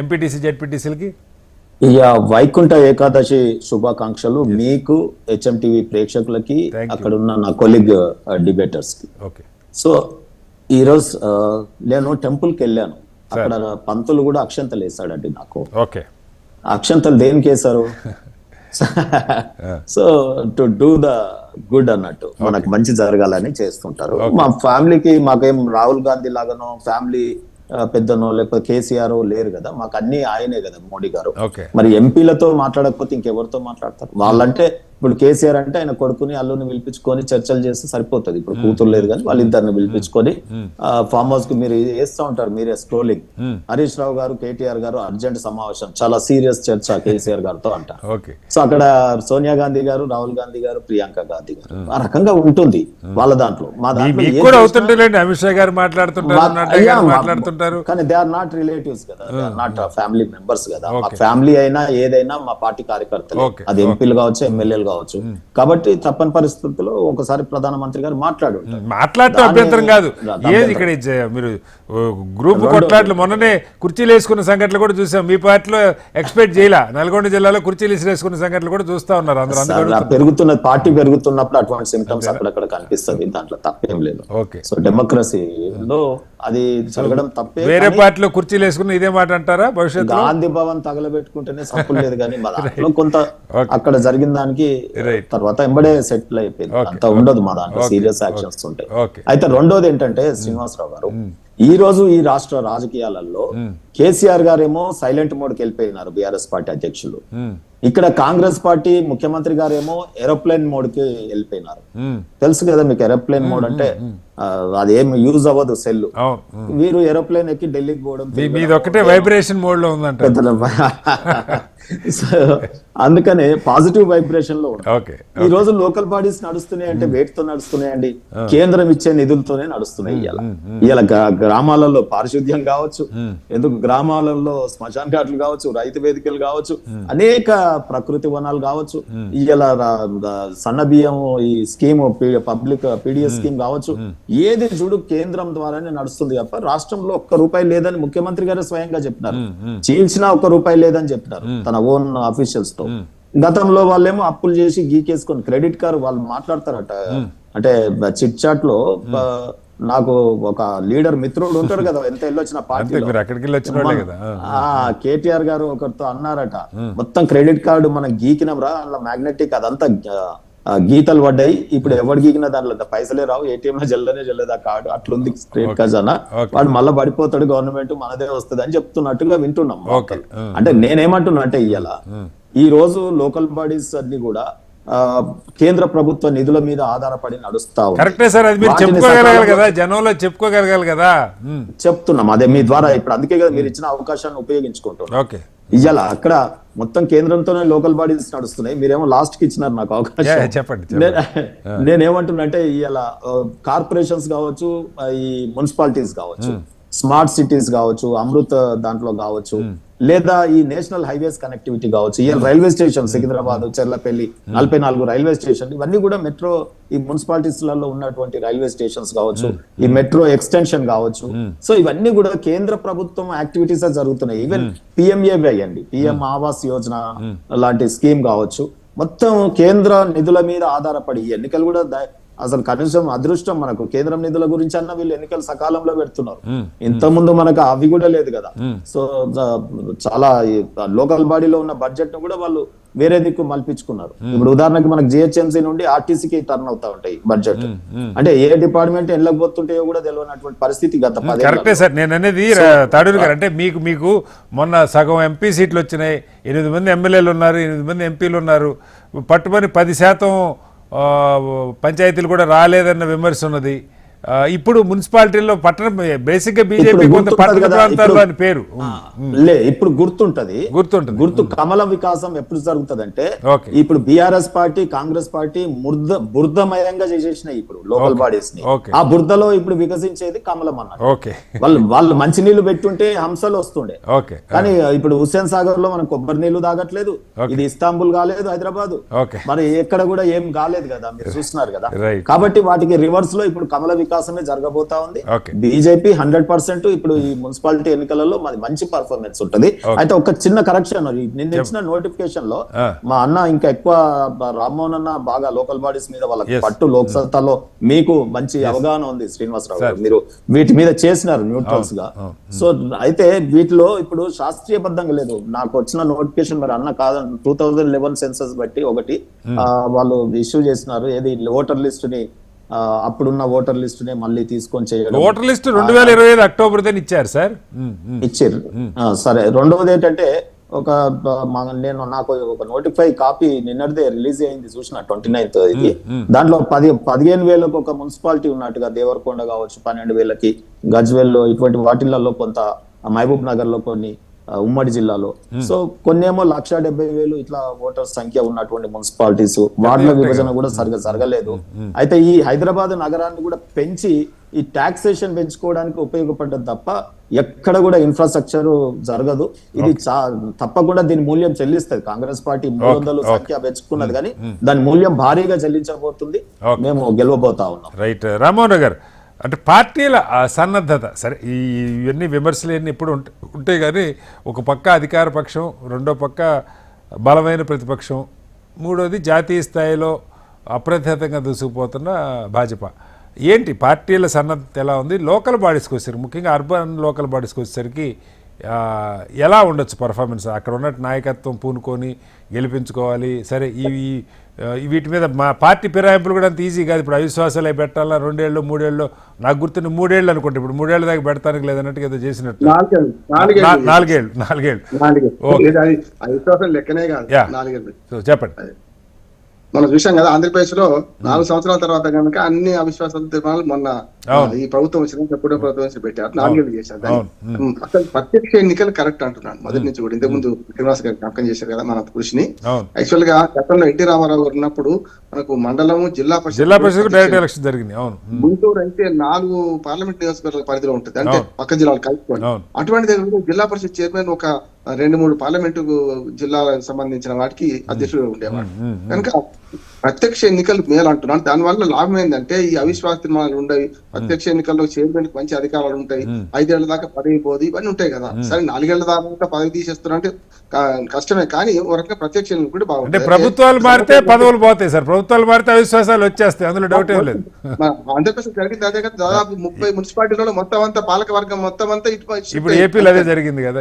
ఎంపీటీసీ జెడ్పీటీసీలకి? వైకుంఠ ఏకాదశి శుభాకాంక్షలు మీకు, హెచ్ఎంటీవీ ప్రేక్షకులకి, అక్కడ ఉన్న నా కొలీగ్ డిబేటర్స్ కి. సో ఈరోజు నేను టెంపుల్కి వెళ్ళాను. అక్కడ పంతులు కూడా అక్షంతలు వేసాడండి నాకు. అక్షంతలు దేనికి వేశారు? So to do the good అన్నట్టు, మనకు మంచి జరగాలని చేస్తుంటారు. మా ఫ్యామిలీకి మాకేం రాహుల్ గాంధీ లాగానో ఫ్యామిలీ పెద్దనో లేకపోతే కేసీఆర్ లేరు కదా, మాకు అన్ని ఆయనే కదా మోడీ గారు. మరి ఎంపీలతో మాట్లాడకపోతే ఇంకెవరితో మాట్లాడతారు? వాళ్ళంటే ఇప్పుడు కేసీఆర్ అంటే ఆయన కొడుకుని అల్లుని పిలిపించుకొని చర్చలు చేస్తే సరిపోతుంది. ఇప్పుడు కూతురు లేదు కానీ వాళ్ళిద్దరిని పిలిపించుకొని ఫామ్ హౌస్ కి మీరు వేస్తూ ఉంటారు, మీరే స్క్రోలింగ్. హరీష్ రావు గారు, కేటీఆర్ గారు అర్జెంట్ సమావేశం, చాలా సీరియస్ చర్చ కేసీఆర్ గారితో అంటారు. సో అక్కడ సోనియా గాంధీ గారు, రాహుల్ గాంధీ గారు, ప్రియాంక గాంధీ గారు, ఆ రకంగా ఉంటుంది వాళ్ళ దాంట్లో. మా దాంట్లో అమిత్ షా గారు మాట్లాడుతుంటారు కానీ దే ఆర్ నాట్ రిలేటివ్స్ కదా, they are not family members కదా. మా ఫ్యామిలీ అయినా ఏదైనా మా పార్టీ కార్యకర్తలు, అది ఎంపీలు కావచ్చు, ఎమ్మెల్యేలు కావచ్చు. కాబట్టి తప్పని పరిస్థితుల్లో ఒకసారి ప్రధానమంత్రి గారు మాట్లాడటం అభ్యంతరం కాదు. ఏది ఇక్కడ మీరు గ్రూప్ కొట్లాట్లు మొన్ననే కుర్చీలు వేసుకున్న సంఘటనలు కూడా చూసాం. మీ పార్టీలో ఎక్స్పెక్ట్ చేయాల నల్గొండ జిల్లాలో కుర్చీలు వేసుకున్న సంఘటనలు కూడా చూస్తా ఉన్నారు అందరూ. పెరుగుతున్న పార్టీ పెరుగుతున్నప్పుడు అటువంటి సింప్టమ్స్ అక్కడక్కడ కనిపిస్తుంది, దాంట్లో తప్పేం లేదు. సో డెమోక్రసీలో అది జరగడం తప్పే. వేరే పార్టీలో కుర్చీలు వేసుకున్న ఇదే మాట అంటారా? భవిష్యత్తు గాంధీ భవన్ తగలబెట్టుకుంటేనే తప్పు లేదు కానీ మా దాంట్లో కొంత అక్కడ జరిగిన దానికి తర్వాత ఎంబడే సెటిల్ అయిపోయింది. అంత ఉండదు మా దాంట్లో, సీరియస్ యాక్షన్స్ ఉంటాయి. అయితే రెండోది ఏంటంటే శ్రీనివాసరావు గారు, ఈ రోజు ఈ రాష్ట్ర రాజకీయాలలో కేసీఆర్ గారేమో సైలెంట్ మోడ్కి వెళ్ళిపోయినారు, బీఆర్ఎస్ పార్టీ అధ్యక్షులు. ఇక్కడ కాంగ్రెస్ పార్టీ ముఖ్యమంత్రి గారేమో ఏరోప్లేన్ మోడ్ కి వెళ్ళిపోయినారు. తెలుసు కదా మీకు ఏరోప్లేన్ మోడ్ అంటే అదేం యూజ్ అవ్వదు సెల్. వీరు ఏరోప్లేన్ ఎక్కి ఢిల్లీకి పోవడం వైబ్రేషన్ మోడ్ లో ఉందంట. అందుకనే పాజిటివ్ వైబ్రేషన్ లో ఉంటాయి. ఈ రోజు లోకల్ బాడీస్ నడుస్తున్నాయి అంటే వేటితో నడుస్తున్నాయండి? కేంద్రం ఇచ్చే నిధులతోనే నడుస్తున్నాయి. ఇలా గ్రామాలలో పారిశుద్ధ్యం కావచ్చు, ఎందుకు గ్రామాలలో శ్మశాన ఘాట్లు కావచ్చు, రైతు వేదికలు కావచ్చు, అనేక ప్రకృతి వనాలు కావచ్చు, ఇలా సన్న బియ్యం ఈ స్కీమ్ పబ్లిక్ పీడిఎస్ స్కీమ్ కావచ్చు, ఏది చూడు కేంద్రం ద్వారానే నడుస్తుంది తప్ప రాష్ట్రంలో ఒక్క రూపాయి లేదని ముఖ్యమంత్రి గారు స్వయంగా చెప్పినారు. చీల్చినా ఒక్క రూపాయి లేదని చెప్పినారు తన ఓన్ అఫీషియల్స్ తో. గతంలో వాళ్ళేమో అప్పులు చేసి గీకేసుకొని క్రెడిట్ కార్డు వాళ్ళు మాట్లాడతారట. అంటే చిట్ చాట్ లో నాకు ఒక లీడర్ మిత్రుడు ఉంటాడు కదా, ఎంత వెళ్ళొచ్చిన పార్టీ కేటీఆర్ గారు ఒకరితో అన్నారట, మొత్తం క్రెడిట్ కార్డు మనం గీకినరా అలా మ్యాగ్నెటిక్ అదంతా గీతలు పడ్డాయి, ఇప్పుడు ఎవరు గీకినా దాంట్లో పైసలే రావు, ఏటీఎం లో జల్లలేదు ఆ కార్డు, అట్లుంది స్ట్రేట్ ఖజానా, వాడు మళ్ళీ పడిపోతాడు, గవర్నమెంట్ మనదే వస్తుంది అని చెప్తున్నట్టుగా వింటున్నాం. అంటే నేనేమంటున్నా అంటే ఈ రోజు లోకల్ బాడీస్ అన్ని కూడా కేంద్ర ప్రభుత్వ నిధుల మీద ఆధారపడి నడుస్తా చెప్తున్నాం. అదే మీ ద్వారా ఇప్పుడు అందుకే కదా మీరు ఇచ్చిన అవకాశాన్ని ఉపయోగించుకుంటున్నాం. ఇవాళ అక్కడ మొత్తం కేంద్రంతోనే లోకల్ బాడీస్ నడుస్తున్నాయి, మీరేమో లాస్ట్ కి ఇచ్చినారు నాకు అవకాశం. చెప్పండి. నేనేమంటున్నా అంటే ఇవాళ కార్పొరేషన్స్ కావచ్చు, ఈ మున్సిపాలిటీస్ కావచ్చు, స్మార్ట్ సిటీస్ కావచ్చు, అమృత్ దాంట్లో కావచ్చు, లేదా ఈ నేషనల్ హైవేస్ కనెక్టివిటీ కావచ్చు, ఈ railway station Secunderabad, Cherlapalli 44 railway station, ఇవన్నీ కూడా మెట్రో ఈ మున్సిపాలిటీస్ లలో ఉన్నటువంటి రైల్వే స్టేషన్స్ కావచ్చు, ఈ మెట్రో ఎక్స్టెన్షన్ కావచ్చు. సో ఇవన్నీ కూడా కేంద్ర ప్రభుత్వం యాక్టివిటీస్ జరుగుతున్నాయి. ఈవెన్ పిఎంఏవి అయ్యండి, పిఎం ఆవాస్ యోజన లాంటి స్కీమ్ కావచ్చు, మొత్తం కేంద్ర నిధుల మీద ఆధారపడి ఎన్నికలు కూడా అసలు కనీసం అదృష్టం మనకు కేంద్రం నిధుల గురించి అన్న వీళ్ళు ఎన్నికలు సకాలంలో పెడుతున్నారు. ఇంత ముందు మనకు అవి కూడా లేదు కదా. సో చాలా లోకల్ బాడీలో ఉన్న బడ్జెట్ ను కూడా వాళ్ళు వేరే దిక్కు మల్పించుకున్నారు. ఇప్పుడు ఉదాహరణకి మనకు జిహెచ్ఎంసీ నుండి ఆర్టీసీకి టర్న్ అవుతా ఉంటాయి బడ్జెట్. అంటే ఏ డిపార్ట్మెంట్ వెళ్ళకపోతుంటాయో కూడా తెలియనటువంటి పరిస్థితి గత 10 కరెక్టే సార్. నేను అనేది తాడూరు గారు, అంటే మీకు మొన్న సగం ఎంపీ సీట్లు వచ్చినాయి, 8 మంది ఎమ్మెల్యేలు ఉన్నారు, 8 మంది ఎంపీలు ఉన్నారు, పట్టుమని 10% పంచాయతీలు కూడా రాలేదన్న విమర్శ ఉన్నది. ఇప్పుడు మున్సిపాలిటీల్లో పట్టణం బేసిక్గా బీజేపీ కొంత పట్టణ ప్రాంతాల్లో అని పేరు ఇప్పుడు గుర్తుంటది గుర్తు కమలం వికాసం ఎప్పుడు జరుగుతుందంటే ఇప్పుడు బీఆర్ఎస్ పార్టీ కాంగ్రెస్ పార్టీ బురదమయంగా చేసేసినాయి ఇప్పుడు లోకల్ బాడీస్ ని. ఆ బురదలో ఇప్పుడు వికసించేది కమలం అన్నారు. వాళ్ళు మంచి నీళ్లు పెట్టుంటే హంసలు వస్తుండే. కానీ ఇప్పుడు హుస్సేన్ సాగర్ లో మనం కొబ్బరి నీళ్లు తాగట్లేదు. ఇది ఇస్తాంబుల్ కాలేదు, హైదరాబాద్, మరి ఎక్కడ కూడా ఏం కాలేదు కదా, మీరు చూస్తున్నారు కదా. కాబట్టి వాటికి రివర్స్ లో ఇప్పుడు కమల వికాసమే జరగబోతా ఉంది. బీజేపీ 100% ఇప్పుడు ఈ మున్సిపాలిటీ ఎన్నికలలో మంచి పర్ఫార్మెన్స్ ఉంటుంది. అయితే ఒక చిన్న కరెక్షన్, నిన్న ఇచ్చిన నోటిఫికేషన్ లో మా అన్న ఇంకా ఎక్కువ రామ్మోహన్ అన్న బాగా లోకల్ బాడీస్ మీద వాళ్ళకి పట్టు, లోక్సత్తాలో మీకు మంచి అవగాహన ఉంది శ్రీనివాసరావు గారు, మీరు వీటి మీద చేసినారు న్యూట్రల్స్ గా. సో అయితే వీటిలో ఇప్పుడు శాస్త్రీయబద్ధంగా లేదు. నాకు వచ్చిన నోటిఫికేషన్ మరి అన్న కాదని 2011 సెన్సస్ బట్టి ఒకటి వాళ్ళు ఇష్యూ చేసినారు, ఏది ఓటర్ లిస్ట్ ని అప్పుడున్న ఓటర్ లిస్ట్ నే మళ్ళీ తీసుకొని చేయడం. ఓటర్ లిస్ట్ 2025 అక్టోబర్ ఇచ్చారు సార్, ఇచ్చారు. సరే, రెండవది ఏంటంటే నేను నాకు ఒక నోటిఫై కాపీ నిన్నటిదే రిలీజ్ అయింది, చూసిన 29th ఇది. దాంట్లో 15,000 ఒక మున్సిపాలిటీ ఉన్నట్టుగా, దేవరకొండ కావచ్చు 12,000, గజ్వెల్ ఇటువంటి వాటిలలో కొంత, మహబూబ్ నగర్ లో కొన్ని, ఉమ్మడి జిల్లాలో. సో కొన్ని ఏమో 1,70,000 ఇట్లా ఓటర్ సంఖ్య ఉన్నటువంటి మున్సిపాలిటీస్, వార్డుల విభజన కూడా సరిగా జరగలేదు. అయితే ఈ హైదరాబాద్ నగరాన్ని కూడా పెంచి ఈ టాక్సేషన్ పెంచుకోవడానికి ఉపయోగపడ్డది తప్ప ఎక్కడ కూడా ఇన్ఫ్రాస్ట్రక్చర్ జరగదు. ఇది తప్పకుండా దీని మూల్యం చెల్లిస్తుంది. కాంగ్రెస్ పార్టీ 300 సంఖ్య పెంచుకున్నది, కానీ దాని మూల్యం భారీగా చెల్లించబోతుంది. మేము గెలవబోతా ఉన్నాం. రైట్ రామ్మోహన్ గారు, అంటే పార్టీల సన్నద్ధత సరే, ఇవన్నీ విమర్శలు అన్నీ ఇప్పుడు ఉంటాయి, కానీ ఒక పక్క అధికార పక్షం, రెండో పక్క బలమైన ప్రతిపక్షం, మూడోది జాతీయ స్థాయిలో అప్రతిహతంగా దూసుకుపోతున్న భాజపా. ఏంటి పార్టీల సన్నద్ధత ఎలా ఉంది? లోకల్ బాడీస్కి వచ్చేసరికి, ముఖ్యంగా అర్బన్ లోకల్ బాడీస్కి వచ్చేసరికి ఎలా ఉండొచ్చు పర్ఫార్మెన్స్? అక్కడ ఉన్న నాయకత్వం పూనుకొని గెలిపించుకోవాలి. సరే, వీటి మీద మా పార్టీ ఫిరాయింపులు కూడా అంత ఈజీ కాదు. ఇప్పుడు అవిశ్వాసాలు అవి పెట్టాలా, 2 ఏళ్ళు 3 ఏళ్ళు, నాకు గుర్తున్న 3 ఏళ్ళు అనుకుంటే, ఇప్పుడు 3 ఏళ్ళ దాకా పెడతానికి లేదన్నట్టు ఏదో చేసినట్టు. 4 ఏళ్ళు లెక్కనే కాదు. చెప్పండి. మనం చూసాం కదా, ఆంధ్రప్రదేశ్ లో 4 సంవత్సరాల తర్వాత కనుక అన్ని అవిశ్వాసాల తీర్మానాలు మొన్న ఈ ప్రభుత్వం వచ్చిన ప్రభుత్వం పెట్టారు, 4 ఏళ్ళు చేశారు. అసలు ప్రత్యక్ష ఎన్నికలు కరెక్ట్ అంటున్నాను మొదటి నుంచి కూడా. ఇంతకుముందు శ్రీనివాస్ గారు జ్ఞాపకం చేశారు కదా మన కృషిని. యాక్చువల్ గా గతంలో ఎన్టీ రామారావు గారు ఉన్నప్పుడు మనకు మండలము, జిల్లా పరిషత్ డైరెక్ట్ ఎలక్షన్ జరిగింది. గుంటూరు అయితే 4 పార్లమెంట్ నియోజకవర్గాల పరిధిలో ఉంటుంది, అంటే పక్క జిల్లాలు కలుపుకోండి. అటువంటి దగ్గర జిల్లా పరిషత్ చైర్మన్ ఒక 2-3 పార్లమెంటు జిల్లాలకు సంబంధించిన వాటికి అధ్యక్షుడు ఉండేవాడు. కనుక ప్రత్యక్ష ఎన్నికలు మేలు అంటున్నాను. దానివల్ల లాభం ఏంటంటే ఈ అవిశ్వాస తీర్మానాలు ఉండవు, ప్రత్యక్ష ఎన్నికల్లో చైర్మన్ కి మంచి అధికారాలు ఉంటాయి, 5 ఏళ్ల దాకా పదవి పోదు, ఇవన్నీ ఉంటాయి కదా. సరే, 4 ఏళ్ల దాకా పదవి తీసేస్తున్నా అంటే కష్టమే, కానీ ఒక రకంగా ప్రత్యక్ష ఎన్నికలు కూడా బాగుంటాయి. ప్రభుత్వాలు మారితే పదవులు పోతాయి సార్, ప్రభుత్వాలు మారితే అవిశ్వాసాలు వచ్చేస్తాయి, అందులో డౌట్ ఏం లేదు. ఆంధ్రప్రదేశ్ జరిగింది అదే కదా, దాదాపు 30 మున్సిపాలిటీలలో మొత్తం అంతా పాలక వర్గం మొత్తం అంతా ఇప్పుడు ఏపీలో అదే జరిగింది కదా.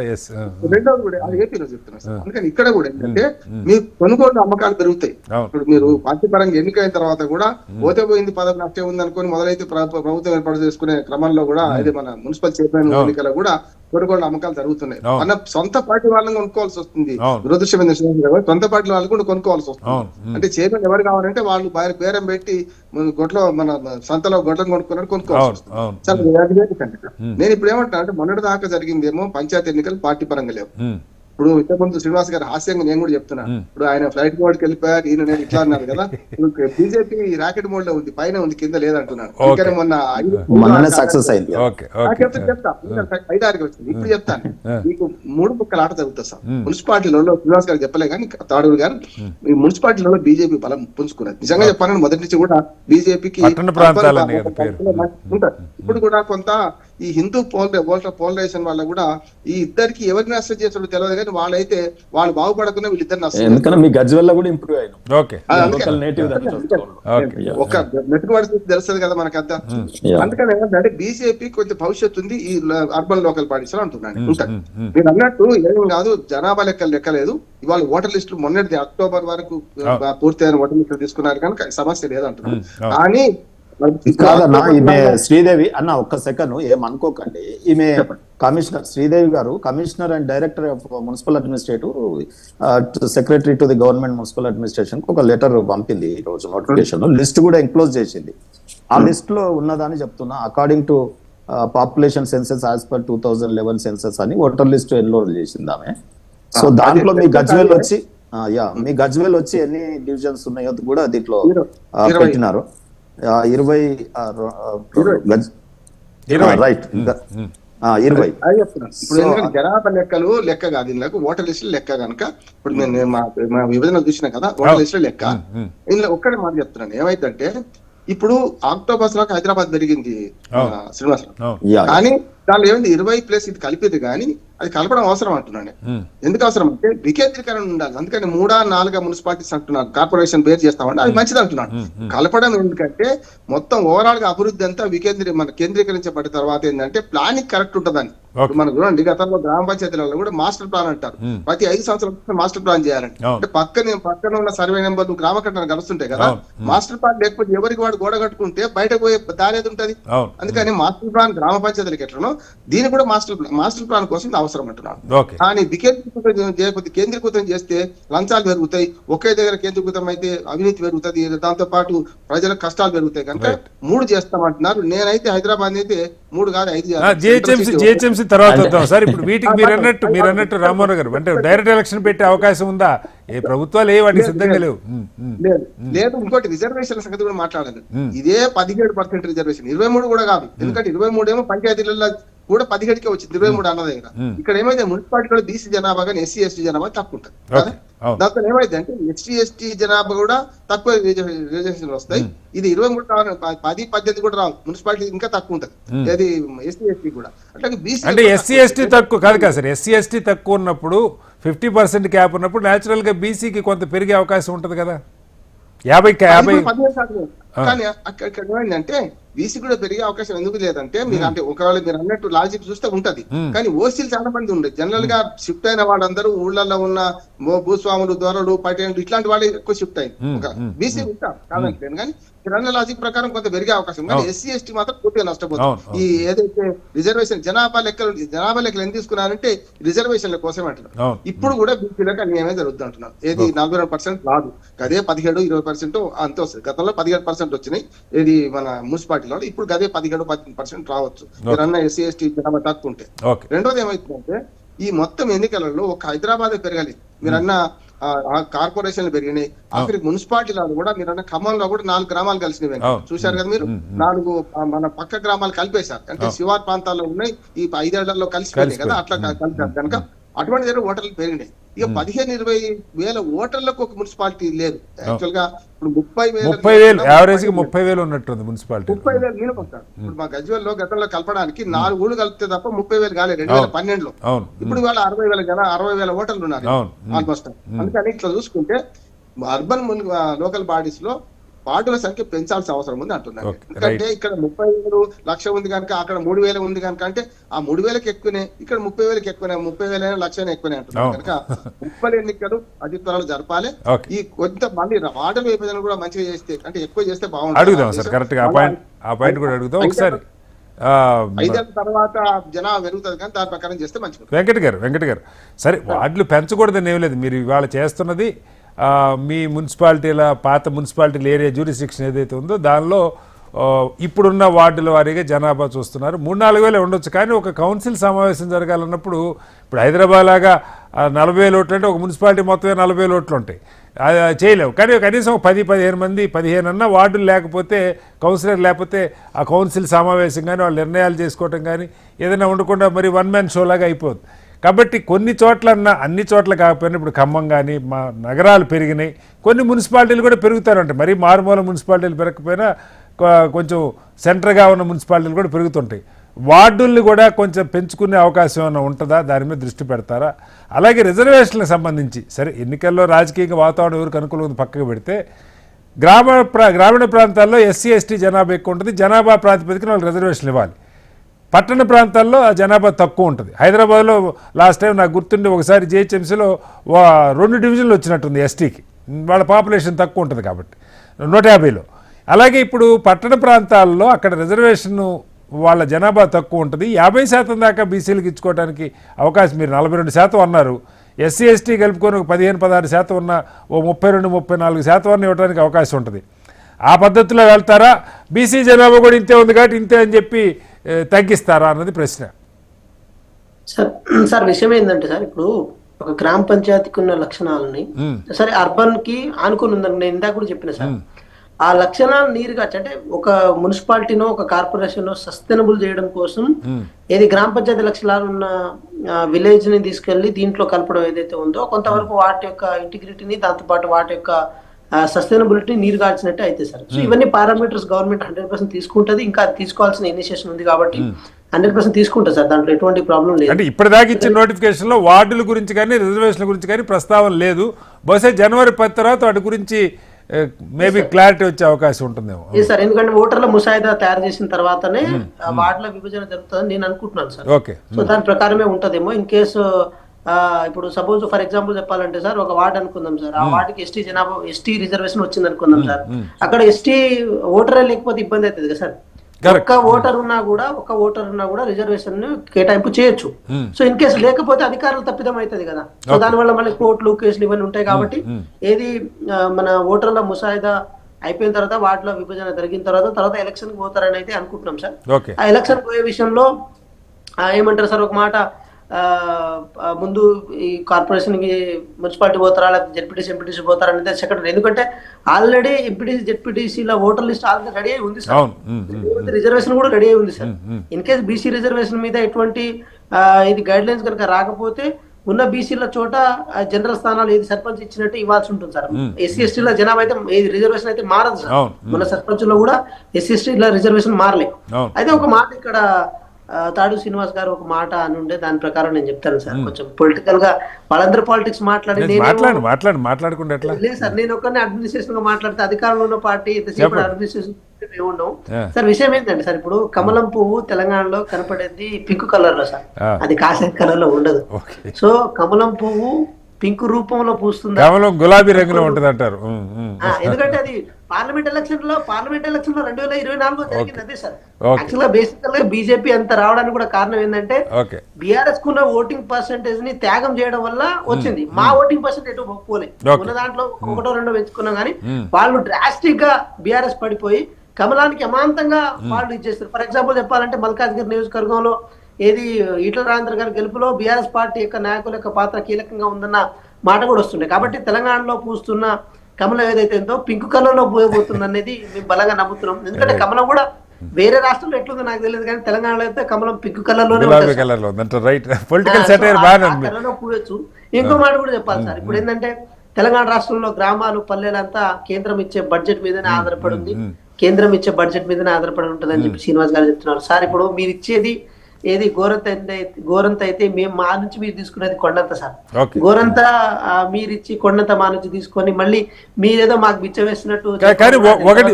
రెండోది కూడా అది ఏపీలో చెప్తున్నారు సార్. అందుకని ఇక్కడ కూడా ఏంటంటే మీ కొనుగోలు అమ్మకాలు పెరుగుతాయి. ఇప్పుడు మీరు పార్టీ పరంగా ఎన్నికైన తర్వాత కూడా పోతే పోయింది, పదవి నష్టం ఉంది అనుకుని మొదలైతే ప్రభుత్వం ఏర్పాటు చేసుకునే క్రమంలో కూడా ఇది మన మున్సిపల్ చైర్మన్ ఎన్నికలు కూడా కొనుగోలు అమ్మకాలు జరుగుతున్నాయి. మన సొంత పార్టీ వాళ్ళని కొనుక్కోవాల్సి వస్తుంది, దురదృష్టమైన సొంత పార్టీ వాళ్ళు కూడా కొనుక్కోవాల్సి వస్తుంది. అంటే చైర్మన్ ఎవరు కావాలంటే వాళ్ళు బేరం పెట్టి గొడ్లో మన సంతలో గొడ్లను కొనుక్కోవాల్సి వస్తుంది. చాలా నేను ఇప్పుడు ఏమంటా అంటే, మొన్నటి దాకా జరిగిందేమో పంచాయతీ ఎన్నికలు పార్టీ పరంగా లేవు. ఇప్పుడు ఇంతకుముందు శ్రీనివాస్ గారు హాస్యంగా నేను కూడా చెప్తున్నా, ఇప్పుడు ఆయన ఫ్లైట్ మోడ్కి వెళ్ళిపోయారు, ఈయన నేను ఇట్లా అన్నారు కదా. బీజేపీ రాకెట్ మోడ్ లో ఉంది, పైన ఉంది, కింద లేదంటున్నాను. అందుకని మొన్న సక్సెస్ అయింది. చెప్తా 5-6 వచ్చింది. ఇప్పుడు చెప్తాను మీకు 3 ముక్కల ఆట జరుగుతుంది సార్. మున్సిపాలిటీలలో శ్రీనివాస్ గారు చెప్పలే కానీ తాడూరు గారు, ఈ మున్సిపాలిటీలలో బీజేపీ బలం పుంజుకున్నది. నిజంగా చెప్పాలని మొదటి నుంచి కూడా బీజేపీకి ఉంటారు. ఇప్పుడు కూడా కొంత ఈ హిందూ పోలరైజేషన్ వల్ల కూడా ఈ ఇద్దరికి ఎవరిని నష్టం చేస్తాడో తెలియదు, కానీ వాళ్ళైతే వాళ్ళు బాగుపడకుండా వీళ్ళిద్దరు నష్టం. ఒక నెట్టు పరిస్థితి తెలుస్తుంది కదా మనకంతా. అందుకని ఏంటంటే బీజేపీ కొంచెం భవిష్యత్తు ఉంది ఈ అర్బన్ లోకల్ బాడీస్ లో అంటున్నాను. ఉంటాయి మీరు అన్నట్టు ఏం కాదు, జనాభా లెక్కలేదు. ఇవాళ ఓటర్ లిస్టులు మొన్నటిది అక్టోబర్ వరకు పూర్తి అయిన ఓటర్ లిస్టులు తీసుకున్నారు కనుక సమస్య లేదంటున్నాను. కానీ కాదన్నా ఈమె శ్రీదేవి అన్న ఒక్క సెకండ్ ఏమనుకోకండి, ఈమె కమిషనర్ శ్రీదేవి గారు commissioner and director of municipal administrative secretary to the government municipal administration ఒక లెటర్ పంపింది ఈ రోజు నోటిఫికేషన్, లిస్ట్ కూడా ఎంక్లోజ్ చేసింది. ఆ లిస్ట్ లో ఉన్నదని చెప్తున్నా, according to population census as per 2011 census అని ఓటర్ లిస్ట్ ఎన్రోల్ చేసింది ఆమె. సో దాంట్లో మీ గజ్వేల్ వచ్చి మీ గజ్వేల్ వచ్చి ఎన్ని డివిజన్స్ ఉన్నాయో కూడా దీంట్లో పెట్టినారు. 20 రైట్ 20. ఇప్పుడు ఎందుకంటే జనాభా లెక్కలు లెక్క కాదు, ఇందులో ఓటర్ లిస్ట్ లెక్క కనుక ఇప్పుడు నేను మా విభజన చూసినా కదా, ఓటర్ లిస్ట్ లెక్క ఇందులో ఒక్కడే మాట చెప్తున్నాను. ఏమైందంటే ఇప్పుడు అక్టోబర్ లో హైదరాబాద్ పెరిగింది శ్రీనివాసరావు, కానీ దానిలో ఏమైంది 20+ ఇది కలిపేది కానీ అది కలపడం అవసరం అంటున్నాను. ఎందుకు అవసరం అంటే వికేంద్రీకరణ ఉండాలి, అందుకని 3-4 మున్సిపాలిటీస్ అంటున్నారు, కార్పొరేషన్ పేరు చేస్తామంటే అది మంచిది అంటున్నాను. కలపడం ఎందుకంటే మొత్తం ఓవరాల్ గా అభివృద్ధి అంతా కేంద్రీకరించబడిన తర్వాత ఏంటంటే ప్లానింగ్ కరెక్ట్ ఉంటుందని. మనకు చూడండి గతంలో గ్రామ పంచాయతీలలో కూడా మాస్టర్ ప్లాన్ అంటారు, ప్రతి 5 సంవత్సరాల మాస్టర్ ప్లాన్ చేయాలంటే. అంటే పక్కన ఉన్న సర్వే నెంబర్లు గ్రామ కట్టడం కలుస్తుంటాయి కదా, మాస్టర్ ప్లాన్ లేకపోతే ఎవరికి వాడు గోడ కట్టుకుంటే బయటకు పోయే దారి ఏది ఉంటది. అందుకని మాస్టర్ ప్లాన్ గ్రామ పంచాయతీలకు ఎట్లనో దీని కూడా మాస్టర్ ప్లాన్ కోసం అవసరం అంటున్నాను. కానీ కేంద్రీకృతం చేస్తే లంచాలు పెరుగుతాయి, ఒకే దగ్గర కేంద్రీకృతం అయితే అవినీతి పెరుగుతుంది, దాంతో పాటు ప్రజలకు కష్టాలు పెరుగుతాయి. కనుక 3 చేస్తామంటున్నారు. నేనైతే హైదరాబాద్ అయితే 3 కాదు 5 జిహెచ్ఎంసీ తర్వాత వద్దాం సార్. ఇప్పుడు వీటికి మీరు అన్నట్టు రామ్మోహన్ గారు అంటే డైరెక్ట్ ఎలక్షన్ పెట్టే అవకాశం ఉందా? ఏ ప్రభుత్వాలు వాటికి సిద్ధంగా లేవు. లేదు ఇంకోటి రిజర్వేషన్ సంగతి కూడా మాట్లాడాలి. ఇదే 17% రిజర్వేషన్, 23 కూడా కాదు. ఎందుకంటే 23 ఏమో పంచాయతీలలో కూడా 17కే వచ్చింది, 23 అన్నదే కదా. ఇక్కడ ఏమైతే మున్సిపాలిటీలో బీసీ జనాభా కానీ ఎస్సీ ఎస్టీ జనాభా తక్కువ ఉంటుంది. దాంతో ఏమైతే అంటే ఎస్సీ ఎస్టీ జనాభా కూడా తక్కువ రిజర్వేషన్ వస్తాయి. ఇది 23 రావాలి, 10-18 కూడా రావు. మున్సిపాలిటీ ఇంకా తక్కువ ఉంటుంది, అది ఎస్సీ ఎస్టీ కూడా. అట్లాగే బీసీ అంటే ఎస్సీ ఎస్టీ తక్కువ కాదు కదా సార్. ఎస్సీ ఎస్టీ తక్కువ ఉన్నప్పుడు 50% క్యాప్ ఉన్నప్పుడు న్యాచురల్ గా బీసీకి కొంత పెరిగే అవకాశం ఉంటుంది కదా. 50 కానీ అక్కడ ఏమైందంటే బీసీ కూడా పెరిగే అవకాశం ఎందుకు లేదంటే మీరు అంటే ఒకవేళ మీరు అన్నట్టు లాజిక్ చూస్తే ఉంటది. కానీ ఓసీలు చాలా మంది ఉండేది. జనరల్ గా షిఫ్ట్ అయిన వాళ్ళందరూ ఊళ్ళల్లో ఉన్న భూస్వాములు, దొరలు, పటేలు ఇట్లాంటి వాళ్ళు ఎక్కువ షిఫ్ట్ అయింది. బీసీ ఉంటారు కాదంటలేను, కానీ రన్న లాజిక్ ప్రకారం కొంత పెరిగే అవకాశం. కానీ ఎస్సీ ఎస్టీ మాత్రం పూర్తిగా నష్టపోతుంది. ఈ ఏదైతే రిజర్వేషన్ జనాభా లెక్కలు ఎంత తీసుకున్నారంటే రిజర్వేషన్ల కోసమే అంటున్నారు. ఇప్పుడు కూడా బీసీలకు అన్యాయమే జరుగుతుంది అంటున్నారు. ఏది 42% రాదు, అదే 17-20% అంత వస్తుంది. గతంలో 17% వచ్చినాయి ఏది మన మున్సిపాలిటీలో, ఇప్పుడు గదే 17-18% రావచ్చు మీరన్న ఎస్సీ ఎస్టీ జనాభా తక్కువ ఉంటే. రెండోది ఏమైతుందంటే ఈ మొత్తం ఎన్నికలలో ఒక హైదరాబాద్ పెరగాలి, మీరన్న కార్పొరేషన్లు పెరిగినాయి, ఆఖరికి మున్సిపాలిటీలో కూడా మీరన్న ఖమ్మంలో కూడా 4 గ్రామాలు కలిసినవి చూశారు కదా మీరు. 4 మన పక్క గ్రామాలు కలిపేశారు, అంటే శివార్ ప్రాంతాల్లో ఉన్నాయి, ఈ 5 ఏళ్లలో కలిసిపోయినాయి కదా, అట్లా కలిపారు. కనుక అటువంటి దగ్గర ఓటర్లు పెరిగినాయి. ఇక 15-20 వేల ఓటర్లకు ఒక మున్సిపాలిటీ లేదు. యాక్చువల్ గా ఇప్పుడు 30,000 యావరేజ్ గా 30,000 ఉన్నట్టుంది మున్సిపాలిటీ. 30,000 మీనకొస్తారు. ఇప్పుడు మా గజ్వేల్లో గతంలో కలపడానికి 4 ఊళ్ళు కలిపితే తప్ప 30,000 కాలేదు 2012లో. ఇప్పుడు ఇవాళ 60,000 ఓటర్లు ఉన్నారు ఆల్మోస్ట్. అందుకని ఇట్లా చూసుకుంటే అర్బన్ లోకల్ బాడీస్ లో వార్డుల సంఖ్య పెంచాల్సిన అవసరం ఉంది అంటున్నారు. ఎందుకంటే ఇక్కడ 30,000 లక్ష ఉంది కనుక అక్కడ 3,000 ఉంది కనుక అంటే ఆ 3,000కి ఎక్కువనే, ఇక్కడ 30,000కి ఎక్కువనే, 30,000 లక్ష ఎక్కువనే అంటున్నారు. కనుక మున్సిపల్ ఎన్నికలు అతి త్వరలో జరపాలి. ఈ కొంత మళ్ళీ వార్డుల విభజన కూడా మంచిగా చేస్తే, అంటే ఎక్కువ చేస్తే బాగుంటుంది. అడుగుదాం సార్, కరెక్ట్ గా ఆ పాయింట్ కూడా అడుగుదాం ఒకసారి. 5 ఏళ్ల తర్వాత జనాభా పెరుగుతుంది, కానీ దాని ప్రకారం చేస్తే మంచిగా. వెంకట్ గారు సరే, వార్డులు పెంచకూడదని ఏం లేదు. మీరు ఇవాళ చేస్తున్నది మీ మున్సిపాలిటీల పాత మున్సిపాలిటీల ఏరియా జ్యూరిస్డిక్షన్ ఏదైతే ఉందో దానిలో ఇప్పుడున్న వార్డుల వారీగా జనాభా చూస్తున్నారు. 3-4 వేలే ఉండొచ్చు, కానీ ఒక కౌన్సిల్ సమావేశం జరగాలన్నప్పుడు ఇప్పుడు హైదరాబాద్ లాగా 40,000 ఓట్లు అంటే ఒక మున్సిపాలిటీ మొత్తమే 40,000 ఓట్లు ఉంటాయి, అది చేయలేవు. కానీ కనీసం 10-15 మంది 15 అన్న వార్డులు లేకపోతే, కౌన్సిలర్ లేకపోతే ఆ కౌన్సిల్ సమావేశం కానీ వాళ్ళు నిర్ణయాలు చేసుకోవటం కానీ ఏదైనా ఉండకుండా మరి 1 మ్యాన్ షో లాగా అయిపోద్ది. కాబట్టి కొన్ని చోట్లన్నా, అన్ని చోట్ల కాకపోయినా ఇప్పుడు ఖమ్మం కానీ మా నగరాలు పెరిగినాయి, కొన్ని మున్సిపాలిటీలు కూడా పెరుగుతారంటే, మరీ మారుమూల మున్సిపాలిటీలు పెరగకపోయినా కొంచెం సెంటర్గా ఉన్న మున్సిపాలిటీలు కూడా పెరుగుతుంటాయి. వార్డుల్ని కూడా కొంచెం పెంచుకునే అవకాశం ఏమైనా ఉంటుందా, దాని మీద దృష్టి పెడతారా? అలాగే రిజర్వేషన్లకు సంబంధించి సరే ఎన్నికల్లో రాజకీయంగా వాతావరణం ఎవరికి అనుకూలంగా పక్కకు పెడితే గ్రామీణ ప్రాంతాల్లో ఎస్సీ ఎస్టీ జనాభా ఎక్కువ ఉంటుంది, జనాభా ప్రాతిపదికన వాళ్ళు రిజర్వేషన్లు ఇవ్వాలి. పట్టణ ప్రాంతాల్లో ఆ జనాభా తక్కువ ఉంటుంది. హైదరాబాద్లో లాస్ట్ టైం నాకు గుర్తుండి ఒకసారి జిహెచ్ఎంసీలో 2 డివిజన్లు వచ్చినట్టుంది ఎస్టీకి, వాళ్ళ పాపులేషన్ తక్కువ ఉంటుంది కాబట్టి 150లో. అలాగే ఇప్పుడు పట్టణ ప్రాంతాల్లో అక్కడ రిజర్వేషన్ వాళ్ళ జనాభా తక్కువ ఉంటుంది, 50% దాకా బీసీలకు ఇచ్చుకోవడానికి అవకాశం, మీరు 42% అన్నారు, ఎస్సీ ఎస్టీ కలుపుకొని ఒక 15-16% ఉన్న ఓ 32-34% ఇవ్వడానికి అవకాశం ఉంటుంది. ఆ పద్ధతిలో వెళ్తారా, బీసీ జనాభా కూడా ఇంతే ఉంది కాబట్టి ఇంతే అని చెప్పి తగ్గిస్తారా అన్నది ప్రశ్న. సార్ విషయం ఏంటంటే సార్, ఇప్పుడు ఒక గ్రామ పంచాయతీకి ఉన్న లక్షణాలని సరే అర్బన్ కి ఆనుకుని ఉందని నేను ఇందాక కూడా చెప్పిన సార్, ఆ లక్షణాలు నీరుగా అంటే ఒక మున్సిపాలిటీనో ఒక కార్పొరేషన్ సస్టైనబుల్ చేయడం కోసం ఏది గ్రామ పంచాయతీ లక్షణాలు ఉన్న విలేజ్ ని తీసుకెళ్లి దీంట్లో కలపడం ఏదైతే ఉందో కొంతవరకు వాటి యొక్క ఇంటిగ్రిటీని, దాంతోపాటు వాటి యొక్క సస్టైనబిలిటీ నీరు గాల్చినట్టే అయితే సార్. సో ఇవన్నీ పారామీటర్స్ గవర్నమెంట్ 100% తీసుకుంటది, ఇంకా తీసుకోవాల్సిన ఇనిషియేషన్ ఉంది కాబట్టి 100% తీసుకుంటుంది సార్, దాంట్లో ఎటువంటి ప్రాబ్లం లేదు. అంటే ఇప్పటిదాకా ఇచ్చిన నోటిఫికేషన్ లో వార్డుల గురించి కానీ రిజర్వేషన్ల గురించి కానీ ప్రస్తావన లేదు. బహుశా జనవరి 10 తర్వాత వాటి గురించి మేబీ క్లారిటీ వచ్చే అవకాశం ఉంటుందేమో సార్, ఎందుకంటే ఓటర్ల ముసాయిదా తయారు చేసిన తర్వాతనే వార్డుల విభజన జరుగుతుందని నేను అనుకుంటున్నాను సార్. ఓకే, సో దాని ప్రకారమే ఉంటదేమో. ఇన్ కేసు ఇప్పుడు సపోజ్ ఫర్ ఎగ్జాంపుల్ చెప్పాలంటే సార్, ఒక వార్డు అనుకుందాం సార్, ఆ వార్డుకి ఎస్టీ జనాభా ఎస్టీ రిజర్వేషన్ వచ్చింది అనుకుందాం సార్, అక్కడ ఎస్టీ ఓటరే లేకపోతే ఇబ్బంది అవుతుంది కదా సార్. ఒక్క ఓటర్ ఉన్నా కూడా రిజర్వేషన్ కేటాయింపు చేయొచ్చు. సో ఇన్ కేసు లేకపోతే అధికారులు తప్పిదం అవుతుంది కదా. సో దానివల్ల మళ్ళీ కోర్టులు కేసులు ఇవన్నీ ఉంటాయి కాబట్టి ఏది మన ఓటర్ల ముసాయిదా అయిపోయిన తర్వాత వాటిలో విభజన జరిగిన తర్వాత ఎలక్షన్ కి పోతారని అయితే అనుకుంటున్నాం సార్. ఆ ఎలక్షన్ పోయే విషయంలో ఏమంటారు సార్, ఒక మాట ముందు ఈ కార్పొరేషన్ కి మున్సిపాలిటీ పోతారా లేకపోతే జెడ్పీటీసీ ఎంపీటీసీ పోతారా అనేది సెకండరీ. ఎందుకంటే ఆల్రెడీ ఎంపీటీసీ జెడ్పీటీసీల ఓటర్ లిస్ట్ ఆల్రెడీ రెడీ అయి ఉంది సార్, రిజర్వేషన్ కూడా రెడీ అయి ఉంది sir. In case BC reservation మీద ఎటువంటి ఇది గైడ్ లైన్స్ కనుక రాకపోతే ఉన్న బీసీల చోట జనరల్ స్థానాలు ఏది సర్పంచ్ ఇచ్చినట్టు ఇవ్వాల్సి ఉంటుంది సార్. ఎస్సీ ఎస్టీల జనాభా అయితే ఏది రిజర్వేషన్ అయితే మారదు సార్. మన సర్పంచ్ లో కూడా ఎస్సీ ఎస్టీల రిజర్వేషన్ మారలే. అయితే ఒక మాట ఇక్కడ తాడు శ్రీనివాస్ గారు ఒక మాట అని ఉండే, దాని ప్రకారం నేను చెప్తాను సార్. కొంచెం పొలిటికల్ గా వాళ్ళందరూ పాలిటిక్స్ మాట్లాడుకుంటే లేదు సార్, నేను ఒక్కరిని అడ్మినిస్ట్రేషన్ గా మాట్లాడితే అధికారంలో ఉన్న పార్టీ ఎంతసేపు అడ్మినిస్ట్రేషన్ మేము ఉండవు సార్. విషయం ఏంటంటే సార్, ఇప్పుడు కమలం పువ్వు తెలంగాణలో కనపడేది పింక్ కలర్ లో సార్, అది కాషాయ కలర్ లో ఉండదు. సో కమలం పువ్వు పింక్ రూపంలో పూస్తుంది, కేవలం గులాబీ రంగులో ఉంటుంది అంటారు. ఎందుకంటే అది పార్లమెంట్ ఎలక్షన్ లో 2024 జరిగింది అదే సార్. యాక్చువల్ గా బేసికల్ గా బీజేపీ అంత రావడానికి కూడా కారణం ఏంటంటే బీఆర్ఎస్ కున్న ఓటింగ్ పర్సెంటేజ్ ని త్యాగం చేయడం వల్ల వచ్చింది. మా ఓటింగ్ పర్సెంటేజ్ ఎటు పోలే, ఉన్న దాంట్లో 1-2 పెంచుకున్నాం కానీ వాళ్ళు డ్రాస్టిక్ గా బీఆర్ఎస్ పడిపోయి కమలానికి అమాంతంగా వాళ్ళు ఇచ్చేస్తారు. ఫర్ ఎగ్జాంపుల్ చెప్పాలంటే మల్కాజ్గిరి నియోజకవర్గంలో ఏది ఈటల రాజేంద్ర గారి గెలుపులో బీఆర్ఎస్ పార్టీ యొక్క నాయకుల యొక్క పాత్ర కీలకంగా ఉందన్న మాట కూడా వస్తుండే. కాబట్టి తెలంగాణలో పూస్తున్న కమలం ఏదైతే ఉందో పింక్ కలర్ లో పోయబోతుంది అనేది మేము బలంగా నమ్ముతున్నాం. ఎందుకంటే కమలం కూడా వేరే రాష్ట్రంలో ఎట్లుందో నాకు తెలియదు కానీ తెలంగాణలో అయితే కమలం పింక్ కలర్ లోనే పూయొచ్చు. ఇంకో మాట కూడా చెప్పాలి సార్, ఇప్పుడు ఏంటంటే తెలంగాణ రాష్ట్రంలో గ్రామాలు పల్లెలంతా కేంద్రం ఇచ్చే బడ్జెట్ మీదనే ఆధారపడి ఉంది, కేంద్రం ఇచ్చే బడ్జెట్ మీదనే ఆధారపడి ఉంటుంది అని చెప్పి శ్రీనివాస్ గారు చెప్తున్నారు. సార్ ఇప్పుడు మీరు ఇచ్చేది ఏది గోరంత అయితే మేము మా నుంచి మీరు తీసుకునేది కొండంత సార్. గోరంత మీరు ఇచ్చి కొండంత మా నుంచి తీసుకొని మళ్ళీ మీరేదో మాకు బిచ్చవేసినట్టు. కానీ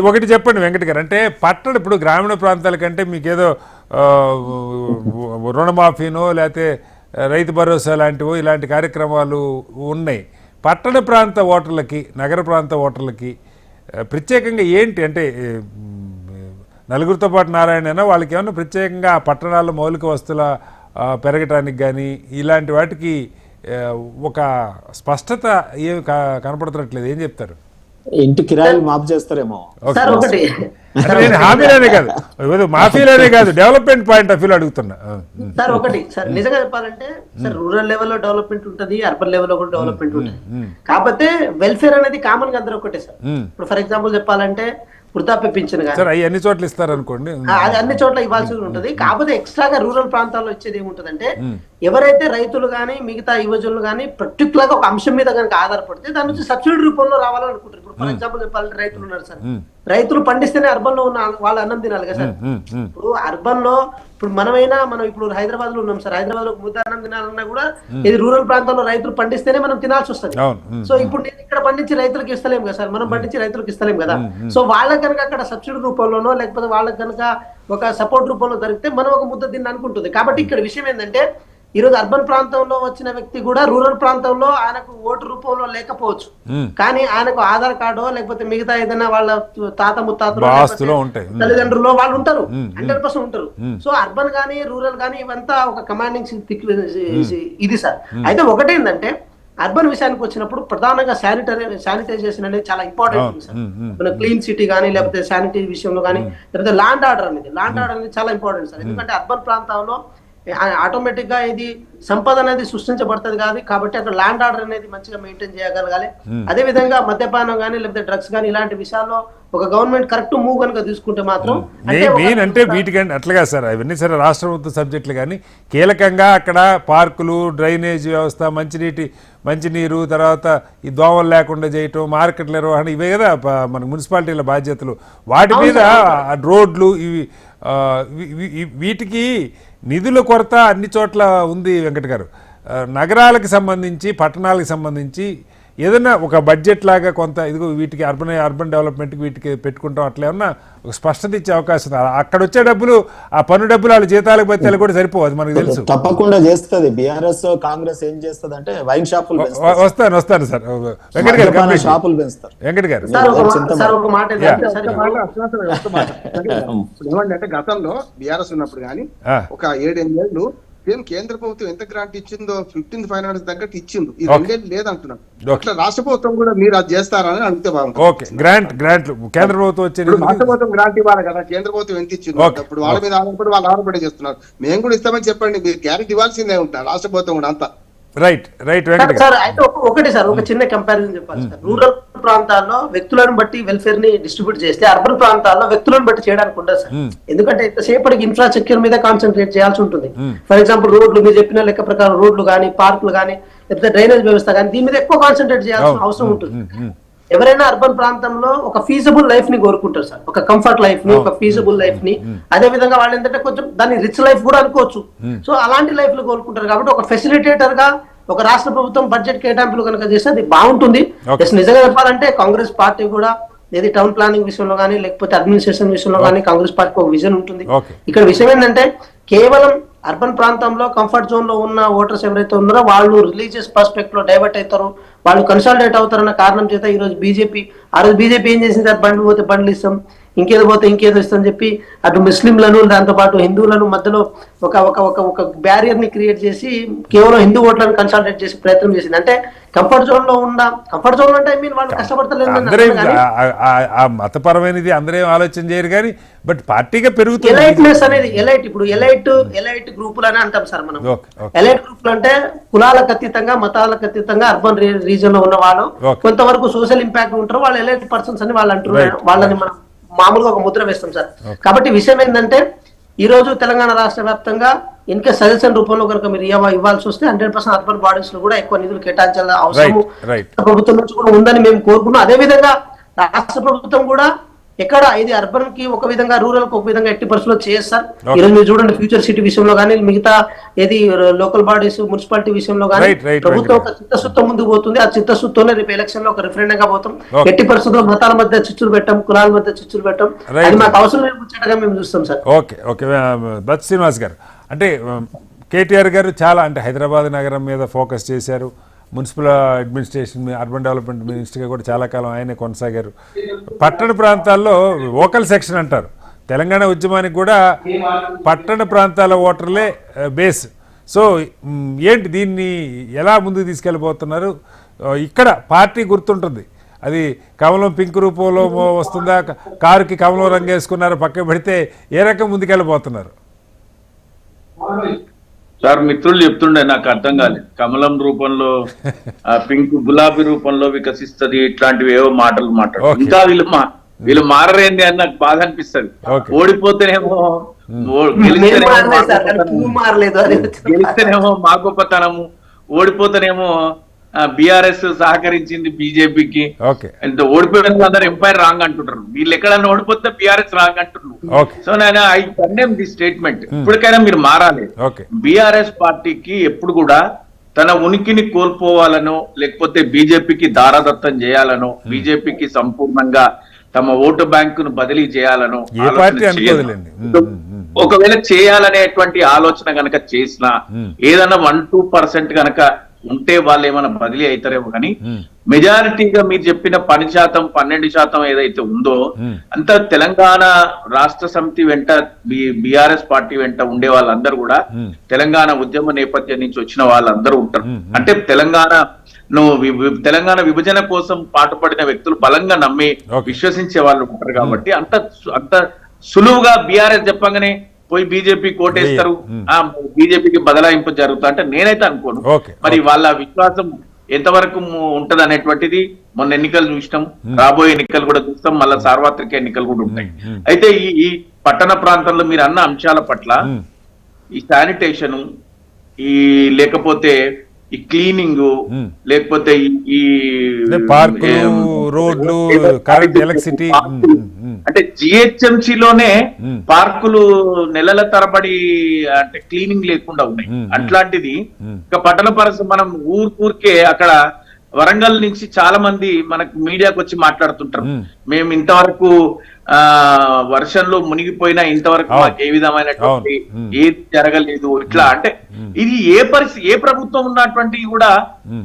ఒకటి చెప్పండి వెంకట గారు, అంటే పట్టణ ఇప్పుడు గ్రామీణ ప్రాంతాల కంటే మీకేదో రుణమాఫీనో లేకపోతే రైతు భరోసా లాంటివో ఇలాంటి కార్యక్రమాలు ఉన్నాయి. పట్టణ ప్రాంత ఓటర్లకి నగర ప్రాంత ఓటర్లకి ప్రత్యేకంగా ఏంటి అంటే నలుగురితో పాటు నారాయణ వాళ్ళకి ఏమన్నా ప్రత్యేకంగా పట్టణాల్లో మౌలిక వస్తువుల పెరగటానికి కానీ ఇలాంటి వాటికి ఒక స్పష్టత ఏమి కనపడుతున్నట్లేదు, ఏం చెప్తారు? ఇంటి కిరాయిలు మాఫ్ చేస్తారేమో హామీలోనే కాదు, మాఫీలోనే కాదు, డెవలప్మెంట్ పాయింట్ ఆఫ్ వ్యూ అడుగుతున్నా సార్. ఒకటి సార్ నిజంగా చెప్పాలంటే సార్, రూరల్ లెవెల్లో డెవలప్మెంట్ ఉంటుంది, అర్బన్ లెవెల్లో కూడా డెవలప్మెంట్ ఉంటుంది. కాకపోతే వెల్ఫేర్ అనేది కామన్ గా అందరూ ఒకటే సార్. ఇప్పుడు ఫర్ ఎగ్జాంపుల్ చెప్పాలంటే వృద్ధాప్య పింఛన్ కానీ అన్ని చోట్ల ఇస్తారు అనుకోండి, అది అన్ని చోట్ల ఇవ్వాల్సి ఉంటుంది. కాకపోతే ఎక్స్ట్రాగా రూరల్ ప్రాంతాల్లో ఇచ్చేది ఏముంటదంటే ఎవరైతే రైతులు కానీ మిగతా యువజనులు కానీ పర్టికులర్ గా ఒక అంశం మీద కనుక ఆధారపడితే దాని నుంచి సబ్సిడీ రూపంలో రావాలని అనుకుంటారు. ఇప్పుడు ఫర్ ఎగ్జాంపుల్ చెప్పాలంటే రైతులు ఉన్నారు సార్, రైతులు పండిస్తేనే అర్బన్ లో ఉన్న వాళ్ళు అన్నం తినాలి కదా సార్. ఇప్పుడు అర్బన్ లో ఇప్పుడు మనం ఇప్పుడు హైదరాబాద్ లో ఉన్నాం సార్, హైదరాబాద్ లో ముద్ద అన్నం తినాలన్నా కూడా ఇది రూరల్ ప్రాంతాల్లో రైతులు పండిస్తేనే మనం తినాల్సి వస్తుంది. సో ఇప్పుడు నేను ఇక్కడ పండించి రైతులకు ఇస్తలేం కదా సార్, మనం పండించి రైతులకు ఇస్తలేం కదా. సో వాళ్ళకి కనుక అక్కడ సబ్సిడీ రూపంలోనో లేకపోతే వాళ్ళకి కనుక ఒక సపోర్ట్ రూపంలో జరిగితే మనం ఒక ముద్ద తిని అనుకుంటుంది. కాబట్టి ఇక్కడ విషయం ఏంటంటే ఈ రోజు అర్బన్ ప్రాంతంలో వచ్చిన వ్యక్తి కూడా రూరల్ ప్రాంతంలో ఆయనకు ఓటు రూపంలో లేకపోవచ్చు, కానీ ఆయనకు ఆధార్ కార్డు లేకపోతే మిగతా ఏదైనా వాళ్ళ తాత ముత్తాతలు ఆస్తులు ఉంటాయి. తల్లిదండ్రులు వాళ్ళు ఉంటారు, 100% ఉంటారు. సో అర్బన్ గానీ రూరల్ గానీ ఇవంతా ఒక కమాండింగ్ ఇది సార్. అయితే ఒకటేంటంటే అర్బన్ విషయానికి వచ్చినప్పుడు ప్రధానంగా శానిటైజేషన్ అనేది చాలా ఇంపార్టెంట్ సార్. మన క్లీన్ సిటీ కానీ లేకపోతే శానిటరీ విషయంలో కానీ లేకపోతే ల్యాండ్ ఆర్డర్ అనేది చాలా ఇంపార్టెంట్ సార్. ఎందుకంటే అర్బన్ ప్రాంతంలో ఆటోమేటిక్ గా ఇది సంపద అనేది సృష్టించబడుతుంది కాదు, కాబట్టి అక్కడ ల్యాండ్ ఆర్డర్ అనేది మంచిగా మెయింటైన్ చేయగలగాలి. అదే విధంగా మద్యపానం కానీ లేకపోతే డ్రగ్స్ కానీ ఇలాంటి విషయాల్లో ఒక గవర్నమెంట్ కరెక్ట్ మూవ్ కనుక తీసుకుంటే మాత్రం అంటే వీటికంటే అట్లాగా సార్ అవన్నీ సరే రాష్ట్ర ప్రభుత్వ సబ్జెక్టులు, కానీ కీలకంగా అక్కడ పార్కులు, డ్రైనేజ్ వ్యవస్థ, మంచినీరు, తర్వాత ఈ దోమలు లేకుండా చేయటం, మార్కెట్ల నిర్వహణ, ఇవే కదా మన మున్సిపాలిటీల బాధ్యతలు. వాటి మీద రోడ్లు ఇవి వీటికి నిధుల కొరత అన్ని చోట్ల ఉంది వెంకట్ గారు. నగరాలకు సంబంధించి, పట్టణాలకు సంబంధించి ఏదైనా ఒక బడ్జెట్ లాగా కొంత ఇదిగో వీటికి అర్బన్ డెవలప్మెంట్కి వీటికి పెట్టుకుంటాం, అట్లా ఏమన్నా ఒక స్పష్టత ఇచ్చే అవకాశం. అక్కడ వచ్చే డబ్బులు, ఆ పన్ను డబ్బులు వాళ్ళ జీతాలకు బతిలు కూడా సరిపోవు, అది మనకు తెలుసు. తప్పకుండా చేస్తుంది. బీఆర్ఎస్ కాంగ్రెస్ ఏం చేస్తుంది అంటే వైన్ షాపులు వస్తాను సార్ వెంకట్ గారు, షాపులు పెంచుతారు. వెంకట్ గారు ఏమంటే గతంలో బీఆర్ఎస్ ఉన్నప్పుడు కానీ ఒక 7-8 ఏళ్ళు సేమ్ కేంద్ర ప్రభుత్వం ఎంత గ్రాంట్ ఇచ్చిందో 15th ఫైనాన్స్ తగ్గట్టు ఇచ్చింది. ఈ 2 ఏళ్ళు లేదంటున్నాను. అట్లా రాష్ట్ర ప్రభుత్వం కూడా మీరు అది చేస్తారని అడిగితే బాగుంటుంది. ఓకే, గ్రాంట్ కేంద్ర ప్రభుత్వం వచ్చేది రాష్ట్ర ప్రభుత్వం గ్రాంట్ ఇవ్వాలి కదా, కేంద్ర ప్రభుత్వం ఎంత ఇచ్చింది అప్పుడు వాళ్ళ మీద ఆధారపడి వాళ్ళు ఆధారపడి చేస్తున్నారు. మేము కూడా ఇస్తామని చెప్పండి, మీరు గ్యారెంటీ ఇవ్వాల్సిందే ఉంటారు రాష్ట్ర ప్రభుత్వం కూడా అంతా. Right sir. అయితే ఒకటి సార్, ఒక చిన్న కంపారిజన్ చెప్పాలి సార్. రూరల్ ప్రాంతాల్లో వ్యక్తులను బట్టి వెల్ఫేర్ ని డిస్ట్రిబ్యూట్ చేస్తే అర్బన్ ప్రాంతాల్లో వ్యక్తులను బట్టి చేయడానికి ఉండదు సార్. ఎందుకంటే ఇంతసేపటికి ఇన్ఫ్రాస్ట్రక్చర్ మీద కాన్సన్ట్రేట్ చేయాల్సి ఉంటుంది. ఫర్ ఎగ్జాంపుల్ రోడ్లు, మీరు చెప్పిన లెక్క ప్రకారం రోడ్లు కానీ, పార్కులు కానీ, లేకపోతే డ్రైనేజ్ వ్యవస్థ కానీ, దీని మీద ఎక్కువ కాన్సన్ట్రేట్ చేయాల్సిన అవసరం ఉంటుంది. ఎవరైనా అర్బన్ ప్రాంతంలో ఒక ఫీజబుల్ లైఫ్ ని కోరుకుంటారు సార్, ఒక కంఫర్ట్ లైఫ్ ని, ఒక ఫీజబుల్ లైఫ్ ని. అదే విధంగా వాళ్ళు ఏంటంటే కొంచెం దాన్ని రిచ్ లైఫ్ కూడా అనుకోవచ్చు. సో అలాంటి లైఫ్ లు కోరుకుంటారు. కాబట్టి ఒక ఫెసిలిటేటర్ గా ఒక రాష్ట్ర ప్రభుత్వం బడ్జెట్ కేటాయింపులు కనుక చేస్తే అది బాగుంటుంది. నిజంగా చెప్పాలంటే కాంగ్రెస్ పార్టీ కూడా ఏది టౌన్ ప్లానింగ్ విషయంలో కానీ లేకపోతే అడ్మినిస్ట్రేషన్ విషయంలో కానీ కాంగ్రెస్ పార్టీకి ఒక విజన్ ఉంటుంది. ఇక్కడ విషయం ఏంటంటే కేవలం అర్బన్ ప్రాంతంలో కంఫర్ట్ జోన్ లో ఉన్న ఓటర్స్ ఎవరైతే ఉన్నారో వాళ్ళు రిలీజియస్ పర్స్పెక్ట్ లో డైవర్ట్ అవుతారు, వాళ్ళు కన్సాలిడేట్ అవుతారన్న కారణం చేత ఈ రోజు బీజేపీ ఏం చేసింది, బండ్లు పోతే బండ్లు ఇస్తాం, ఇంకేదో పోతే ఇంకేదో ఇస్తాం చెప్పి అటు ముస్లింలను దాంతో పాటు హిందువులను మధ్యలో ఒక ఒక బ్యారియర్ ని క్రియేట్ చేసి కేవలం హిందూ ఓట్లను కన్సాలిడేట్ చేసే ప్రయత్నం చేసింది. అంటే కంఫర్ట్ జోన్ లో అంటే ఐ మీన్ వాళ్ళు కష్టపడతలేదు, మతపరమైనది అందరూ ఆలోచన చేయరు కానీ బట్ పార్టీగా పెరుగుతుంది. ఎలైట్నెస్ అనేది ఇప్పుడు ఎలైట్ గ్రూపులు అని అంటాం సార్ మనం. ఎలైట్ గ్రూపులు అంటే కులాలకు అతీతంగా, మతాలకు అతీతంగా అర్బన్ రీజన్ లో ఉన్న వాళ్ళు కొంతవరకు సోషల్ ఇంపాక్ట్ ఉంటారు, వాళ్ళు ఎలైట్ పర్సన్స్ అని వాళ్ళు అంటున్నారు. వాళ్ళని మనం మామూలుగా ఒక ముద్ర వేస్తాం సార్. కాబట్టి విషయం ఏంటంటే ఈ రోజు తెలంగాణ రాష్ట్ర వ్యాప్తంగా ఇన్కే సజెషన్ రూపంలో కనుక మీరు ఇవ్వాల్సి వస్తే 100% అర్బన్ బాడీస్ లో కూడా ఎక్కువ నిధులు కేటాయించాల్సిన అవసరం ప్రభుత్వం నుంచి కూడా ఉందని మేము కోరుకున్నాం. అదే విధంగా రాష్ట్ర ప్రభుత్వం కూడా ఎక్కడ ఇది అర్బన్ కి ఒక విధంగా, రూరల్ కి ఒక విధంగా 80% చేస్తారు. ఈ రోజు మీరు చూడండి ఫ్యూచర్ సిటీ విషయంలో కానీ, మిగతా ఏది లోకల్ బాడీస్ మున్సిపాలిటీ విషయంలో కానీ ప్రభుత్వం ఒక చిత్తశుద్ధం ముందుకు పోతుంది. ఆ చిత్తశుద్ధంలో రేపు ఎలక్షన్ లో ఒక రిఫరెండం గా పోతాం. 80% మతాల మధ్య చిచ్చులు పెట్టాం, కులాల మధ్య చిచ్చులు పెట్టాం. అది మాకు అవసరం లేకుండా మేము చూస్తాం సార్. ఓకే బత్ శ్రీనివాస్ గారు, అంటే కేటీఆర్ గారు చాలా అంటే హైదరాబాద్ నగరం మీద ఫోకస్ చేశారు. మున్సిపల్ అడ్మినిస్ట్రేషన్, అర్బన్ డెవలప్మెంట్ మినిస్టర్గా కూడా చాలా కాలం ఆయనే కొనసాగారు. పట్టణ ప్రాంతాల్లో వోకల్ సెక్షన్ అంటారు. తెలంగాణ ఉద్యమానికి కూడా పట్టణ ప్రాంతాల ఓటర్లే బేస్. సో ఏంటి దీన్ని ఎలా ముందుకు తీసుకెళ్ళిపోతున్నారు? ఇక్కడ పార్టీ గుర్తుంటుంది, అది కమలం పింక్ రూపంలో వస్తుందా, కారుకి కమలం రంగు వేసుకున్నారు, పక్క పెడితే ఏ రకం ముందుకెళ్ళిపోతున్నారు? సార్ మిత్రులు చెప్తుండే నాకు అర్థం కాలేదు. కమలం రూపంలో, పింక్ గులాబీ రూపంలో వికసిస్తుంది, ఇట్లాంటివి ఏవో మాటలు మాట్లాడు. ఇంకా వీళ్ళు మారరేంది అని నాకు బాధ అనిపిస్తుంది. ఓడిపోతేనేమో గెలిస్తేనేమో మా గొప్పతనము, ఓడిపోతేనేమో బీఆర్ఎస్ సహకరించింది బీజేపీకి. ఎంత ఓడిపోయిన అందరు ఎంపైర్ రాంగ్ అంటుంటారు, వీళ్ళు ఎక్కడన్నా ఓడిపోతే బీఆర్ఎస్ రాంగ్ అంటున్నారు. సో నేను ఐ కండెమ్ ది స్టేట్మెంట్. ఇప్పటికైనా మీరు మారాలి. బీఆర్ఎస్ పార్టీకి ఎప్పుడు కూడా తన ఉనికిని కోల్పోవాలనో లేకపోతే బీజేపీకి దారాదత్తం చేయాలనో, బీజేపీకి సంపూర్ణంగా తమ ఓటు బ్యాంకును బదిలీ చేయాలనో ఒకవేళ చేయాలనేటువంటి ఆలోచన గనక చేసినా ఏదన్నా 1-2% గనక ఉంటే వాళ్ళు ఏమైనా బదిలీ అవుతారేమో కానీ మెజారిటీగా మీరు చెప్పిన 10%, 12% ఏదైతే ఉందో అంత తెలంగాణ రాష్ట్ర సమితి వెంట బీఆర్ఎస్ పార్టీ వెంట ఉండే వాళ్ళందరూ కూడా తెలంగాణ ఉద్యమ నేపథ్యం నుంచి వచ్చిన వాళ్ళందరూ ఉంటారు. అంటే తెలంగాణ విభజన కోసం పాటుపడిన వ్యక్తులు బలంగా నమ్మి విశ్వసించే వాళ్ళు ఉంటారు. కాబట్టి అంత సులువుగా బీఆర్ఎస్ చెప్పగానే పోయి బీజేపీ కోటేస్తారు, బీజేపీకి బదలాయింపు జరుగుతా అంటే నేనైతే అనుకోను. మరి వాళ్ళ విశ్వాసం ఎంతవరకు ఉంటది అనేటువంటిది మొన్న ఎన్నికలు చూసినాం, రాబోయే ఎన్నికలు కూడా చూస్తాం, మళ్ళా సార్వత్రిక ఎన్నికలు కూడా ఉంటాయి. అయితే ఈ పట్టణ ప్రాంతంలో మీరు అన్న అంశాల పట్ల ఈ శానిటేషన్, ఈ లేకపోతే ఈ క్లీనింగ్, లేకపోతే ఈ రోడ్లు, కరెంట్, ఎలక్ట్రిసిటీ, అంటే జిహెచ్ఎంసీలోనే పార్కులు నెలల తరబడి అంటే క్లీనింగ్ లేకుండా ఉన్నాయి. అట్లాంటిది ఇక పట్టణ పరిస్థితి మనం ఊరికే అక్కడ వరంగల్ నుంచి చాలా మంది మనకు మీడియాకు వచ్చి మాట్లాడుతుంటారు, మేము ఇంతవరకు వర్షంలో మునిగిపోయినా ఇంతవరకు మాకు ఏ విధమైనటువంటి ఏది జరగలేదు ఇట్లా. అంటే ఇది ఏ ప్రభుత్వం ఉన్నటువంటి కూడా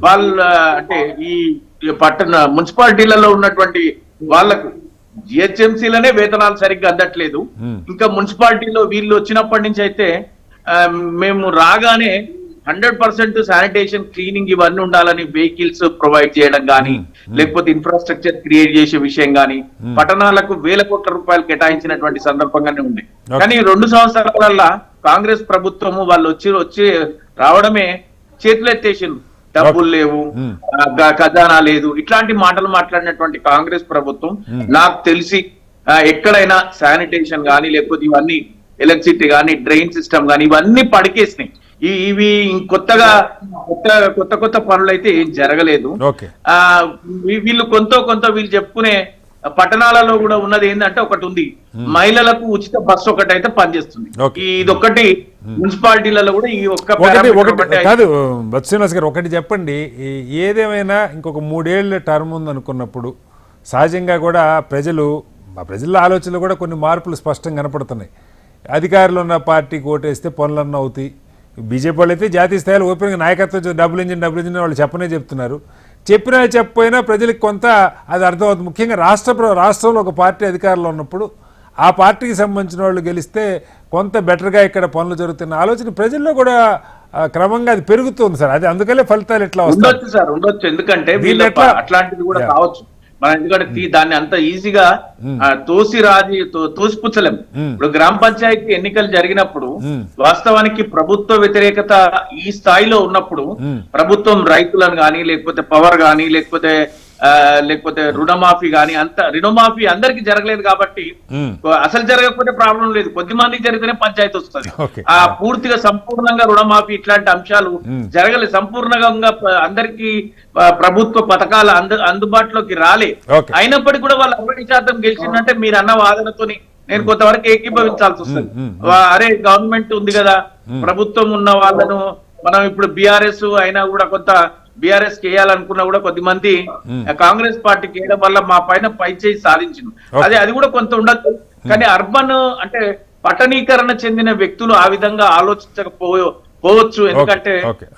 వాళ్ళ అంటే ఈ పట్టణ మున్సిపాలిటీలలో ఉన్నటువంటి వాళ్ళకు జిహెచ్ఎంసీలనే వేతనాలు సరిగ్గా అందట్లేదు. ఇంకా మున్సిపాలిటీలో వీళ్ళు వచ్చినప్పటి నుంచి అయితే మేము రాగానే 100% శానిటేషన్, క్లీనింగ్ ఇవన్నీ ఉండాలని వెహికల్స్ ప్రొవైడ్ చేయడం కానీ, లేకపోతే ఇన్ఫ్రాస్ట్రక్చర్ క్రియేట్ చేసే విషయం కానీ పట్టణాలకు వేల కోట్ల రూపాయలు కేటాయించినటువంటి సందర్భంగానే ఉంది. కానీ 2 సంవత్సరాల కాంగ్రెస్ ప్రభుత్వము వాళ్ళు వచ్చి రావడమే చేతులెత్తేసింది. డబ్బులు లేవు, ఖజానా లేదు, ఇట్లాంటి మాటలు మాట్లాడినటువంటి కాంగ్రెస్ ప్రభుత్వం నాకు తెలిసి ఎక్కడైనా శానిటేషన్ కానీ, లేకపోతే ఇవన్నీ ఎలక్ట్రిసిటీ కానీ, డ్రైన్ సిస్టమ్ కానీ ఇవన్నీ పడికేసినాయి. ఇవి కొత్త పనులు అయితే ఏం జరగలేదు. వీళ్ళు కొంత వీళ్ళు చెప్పుకునే పట్టణాలలో కూడా ఉన్నది ఏంటంటే ఒకటి ఉంది, మహిళలకు ఉచిత బస్సు ఒకటి అయితే పనిచేస్తుంది. ఇదొక్కటి మున్సిపాలిటీలలో కూడా ఈ కాదు. శ్రీనివాస్ గారు ఒకటి చెప్పండి, ఏదేమైనా ఇంకొక 3 ఏళ్ల టర్మ్ ఉందనుకున్నప్పుడు సహజంగా కూడా ప్రజల ఆలోచనలు కూడా కొన్ని మార్పులు స్పష్టంగా కనపడుతున్నాయి. అధికారులు ఉన్న పార్టీకి ఓటేస్తే పనులన్నీ అవుతాయి. బీజేపీ వాళ్ళు అయితే జాతీయ స్థాయిలో ఓపెన్గా నాయకత్వం డబుల్ ఇంజిన్ వాళ్ళు చెప్తున్నారు. చెప్పినా చెప్పపోయినా ప్రజలకు కొంత అది అర్థమవుతుంది. ముఖ్యంగా రాష్ట్రంలో ఒక పార్టీ అధికారంలో ఉన్నప్పుడు ఆ పార్టీకి సంబంధించిన వాళ్ళు గెలిస్తే కొంత బెటర్గా ఇక్కడ పనులు జరుగుతున్న ఆలోచన ప్రజల్లో కూడా క్రమంగా అది పెరుగుతుంది సార్. అది అందుకనే ఫలితాలు ఎట్లా ఉండొచ్చు సార్, ఉండొచ్చు. ఎందుకంటే అట్లాంటిది కూడా కావచ్చు. మనం ఎందుకంటే దాన్ని అంత ఈజీగా తోసిపుచ్చలేం. ఇప్పుడు గ్రామ పంచాయతీ ఎన్నికలు జరిగినప్పుడు వాస్తవానికి ప్రభుత్వ వ్యతిరేకత ఈ స్థాయిలో ఉన్నప్పుడు ప్రభుత్వం రైతులను కానీ, లేకపోతే పవర్ కానీ, లేకపోతే రుణమాఫీ కానీ, రుణమాఫీ అందరికి జరగలేదు కాబట్టి అసలు జరగకపోతే ప్రాబ్లం లేదు, కొద్ది మందికి జరిగితేనే పంచాయతీ వస్తుంది. ఆ పూర్తిగా సంపూర్ణంగా రుణమాఫీ ఇట్లాంటి అంశాలు జరగలేదు. సంపూర్ణంగా అందరికి ప్రభుత్వ పథకాలు అందుబాటులోకి రాలే. అయినప్పటికీ కూడా వాళ్ళు 60% గెలిచిందంటే మీరు అన్న వాదనతోని నేను కొంతవరకు ఏకీభవించాల్సి వస్తుంది. అరే గవర్నమెంట్ ఉంది కదా, ప్రభుత్వం ఉన్న వాళ్ళను మనం ఇప్పుడు బీఆర్ఎస్ అయినా కూడా కొంత బీఆర్ఎస్ చేయాలనుకున్నా కూడా కొద్దిమంది కాంగ్రెస్ పార్టీకి వేయడం వల్ల మా పైన పైచేయి సాధించింది. అది కూడా కొంత ఉండదు. కానీ అర్బన్ అంటే పట్టణీకరణ చెందిన వ్యక్తులు ఆ విధంగా ఆలోచించకపోవచ్చు. ఎందుకంటే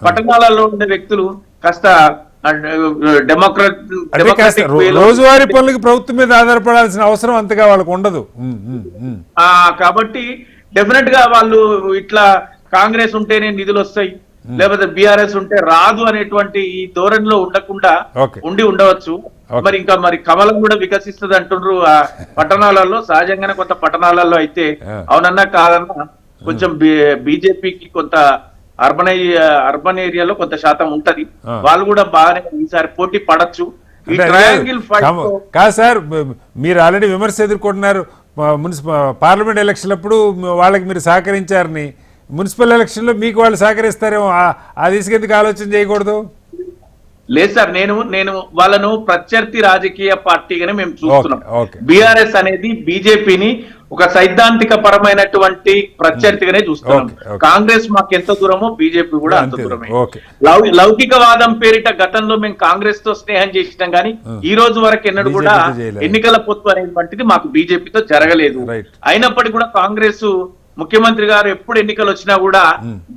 పట్టణాలలో ఉండే వ్యక్తులు కాస్త రోజువారీ పనులకి ప్రభుత్వం మీద ఆధారపడాల్సిన అవసరం అంతగా వాళ్ళకు ఉండదు. కాబట్టి డెఫినెట్ గా వాళ్ళు ఇట్లా కాంగ్రెస్ ఉంటేనే నిధులు వస్తాయి, లేకపోతే బీఆర్ఎస్ ఉంటే రాదు అనేటువంటి ఈ ధోరణిలో ఉండకుండా ఉండవచ్చు. మరి కమలం కూడా వికసిస్తుంది అంటుండ్రు ఆ పట్టణాలలో. సహజంగానే కొంత పట్టణాలలో అయితే అవునన్నా కాదన్నా కొంచెం బీజేపీకి కొంత అర్బన్ ఏరియాలో కొంత శాతం ఉంటది. వాళ్ళు కూడా బాగానే ఈసారి పోటీ పడచ్చు. ఈ ట్రయాంగిల్ ఫైట్ కాదు సార్, మీరు ఆల్రెడీ విమర్శ ఎదుర్కొంటున్నారు. పార్లమెంట్ ఎలక్షన్ అప్పుడు వాళ్ళకి మీరు సహకరించారని, మున్సిపల్ ఎలక్షన్ లో మీకు వాళ్ళు సహకరిస్తారేమో, ఆ దిశకెందుకు ఆలోచన చేయకూడదు? లేదు సార్, నేను వాళ్ళను ప్రత్యర్థి రాజకీయ పార్టీగానే మేము చూస్తున్నాం. బీఆర్ఎస్ అనేది బీజేపీని ఒక సైద్ధాంతిక పరమైనటువంటి ప్రత్యర్థిగానే చూస్తున్నాం. కాంగ్రెస్ మాకు ఎంత దూరమో బీజేపీ కూడా అంత దూరమే. లౌకికవాదం పేరిట గతంలో మేము కాంగ్రెస్ తో స్నేహం చేసినాం కానీ ఈ రోజు వరకు ఎన్నడూ కూడా ఎన్నికల పొత్తు అనేటువంటిది మాకు బీజేపీతో జరగలేదు. అయినప్పటికీ కూడా కాంగ్రెస్ ముఖ్యమంత్రి గారు ఎప్పుడు ఎన్నికలు వచ్చినా కూడా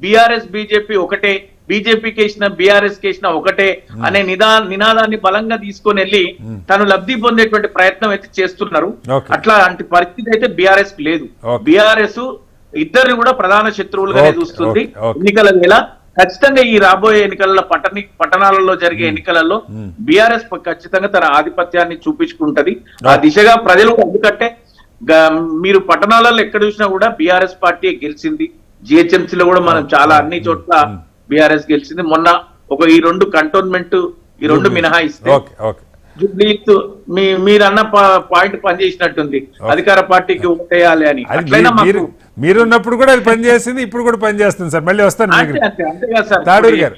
బీఆర్ఎస్ బీజేపీ ఒకటే, బీజేపీకి వేసిన బీఆర్ఎస్ కి వేసిన ఒకటే అనే నినాదాన్ని బలంగా తీసుకొని వెళ్ళి తను లబ్ధి పొందేటువంటి ప్రయత్నం అయితే చేస్తున్నారు. అట్లాంటి పరిస్థితి అయితే బీఆర్ఎస్ కి లేదు. బీఆర్ఎస్ ఇద్దరిని కూడా ప్రధాన శత్రువులుగానే చూస్తుంది. ఎన్నికల వేళ ఖచ్చితంగా ఈ రాబోయే ఎన్నికలలో పట్టణాలలో జరిగే ఎన్నికలలో బీఆర్ఎస్ ఖచ్చితంగా తన ఆధిపత్యాన్ని చూపించుకుంటది. ఆ దిశగా ప్రజలు, ఎందుకంటే మీరు పట్టణాలలో ఎక్కడ చూసినా కూడా బీఆర్ఎస్ పార్టీ గెలిచింది. జిహెచ్ఎంసీలో కూడా మనం చాలా అన్ని చోట్ల బీఆర్ఎస్ గెలిచింది. మొన్న ఈ 2 కంటోన్మెంట్, ఈ 2 మినహాయిస్తే జూబ్లీస్ మీరు అన్న పాయింట్ పనిచేసినట్టుంది, అధికార పార్టీకి ఓటేయాలి అని. మీరున్నప్పుడు కూడా అది పనిచేసింది, ఇప్పుడు కూడా పనిచేస్తుంది సార్. మళ్ళీ వస్తాను తాడూరు గారు.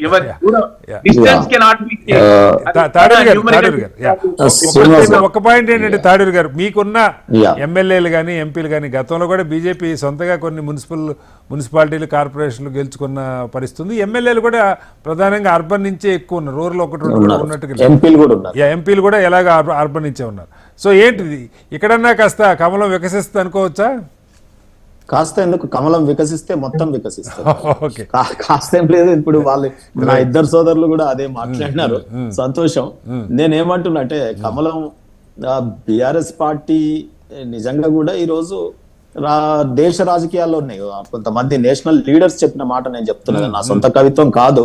ఒక పాయింట్ ఏంటంటే తాడూరు గారు, మీకున్న ఎమ్మెల్యేలు కానీ ఎంపీలు కానీ గతంలో కూడా బీజేపీ సొంతగా కొన్ని మున్సిపాలిటీలు కార్పొరేషన్లు గెలుచుకున్న పరిస్థితుంది. ఎమ్మెల్యేలు కూడా ప్రధానంగా అర్బన్ నుంచే ఎక్కువ ఉన్నారు, రూరల్ 1-2 ఉన్నట్టుగా ఎంపీలు కూడా ఎలాగ అర్బన్ నుంచే ఉన్నారు. సో ఏంటిది ఇక్కడన్నా కాస్త కమలం వికసిస్తుంది అనుకోవచ్చా? కాస్త ఎందుకు, కమలం వికసిస్తే మొత్తం వికసిస్తుంది. కాస్త ఏం లేదు. ఇప్పుడు వాళ్ళు నా ఇద్దరు సోదరులు కూడా అదే మాట్లాడినారు, సంతోషం. నేనేమంటున్నా అంటే కమలం బీఆర్ఎస్ పార్టీ నిజంగా కూడా ఈరోజు దేశ రాజకీయాల్లో ఉన్నాయి. కొంతమంది నేషనల్ లీడర్స్ చెప్పిన మాట నేను చెప్తున్నా, నా సొంత కవిత్వం కాదు.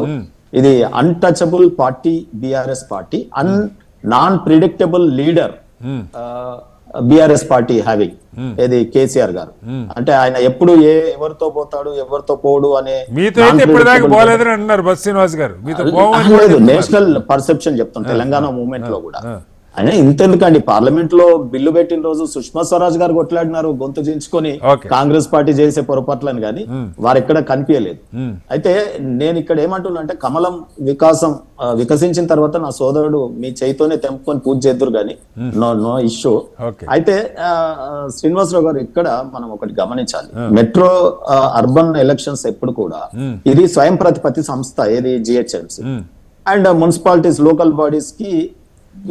ఇది untouchable party BRS party, non predictable leader BRS party having. ఏది కేసీఆర్ గారు అంటే ఆయన ఎప్పుడు ఎవరితో పోతాడు ఎవరితో పోడు అనే నేషనల్ పర్సెప్షన్ చెప్తాం. తెలంగాణ మూవ్మెంట్ లో కూడా ఆయన ఇంతెందుకండి, పార్లమెంట్ లో బిల్లు పెట్టిన రోజు సుష్మా స్వరాజ్ గారు కొట్లాడినారు గొంతు చించుకొని కాంగ్రెస్ పార్టీ చేసే పొరపాట్లని, కానీ వారు ఎక్కడ కనిపించలేదు. అయితే నేను ఇక్కడ ఏమంటున్నా అంటే కమలం వికసించిన తర్వాత నా సోదరుడు మీ చేయితోనే తెంపుకొని పూజ చేద్దరు కానీ నో ఇష్యూ. అయితే శ్రీనివాసరావు గారు ఇక్కడ మనం ఒకటి గమనించాలి, మెట్రో అర్బన్ ఎలక్షన్స్ ఎప్పుడు కూడా ఇది స్వయం ప్రతిపత్తి సంస్థ, ఏది GHMC and municipalities local bodies కి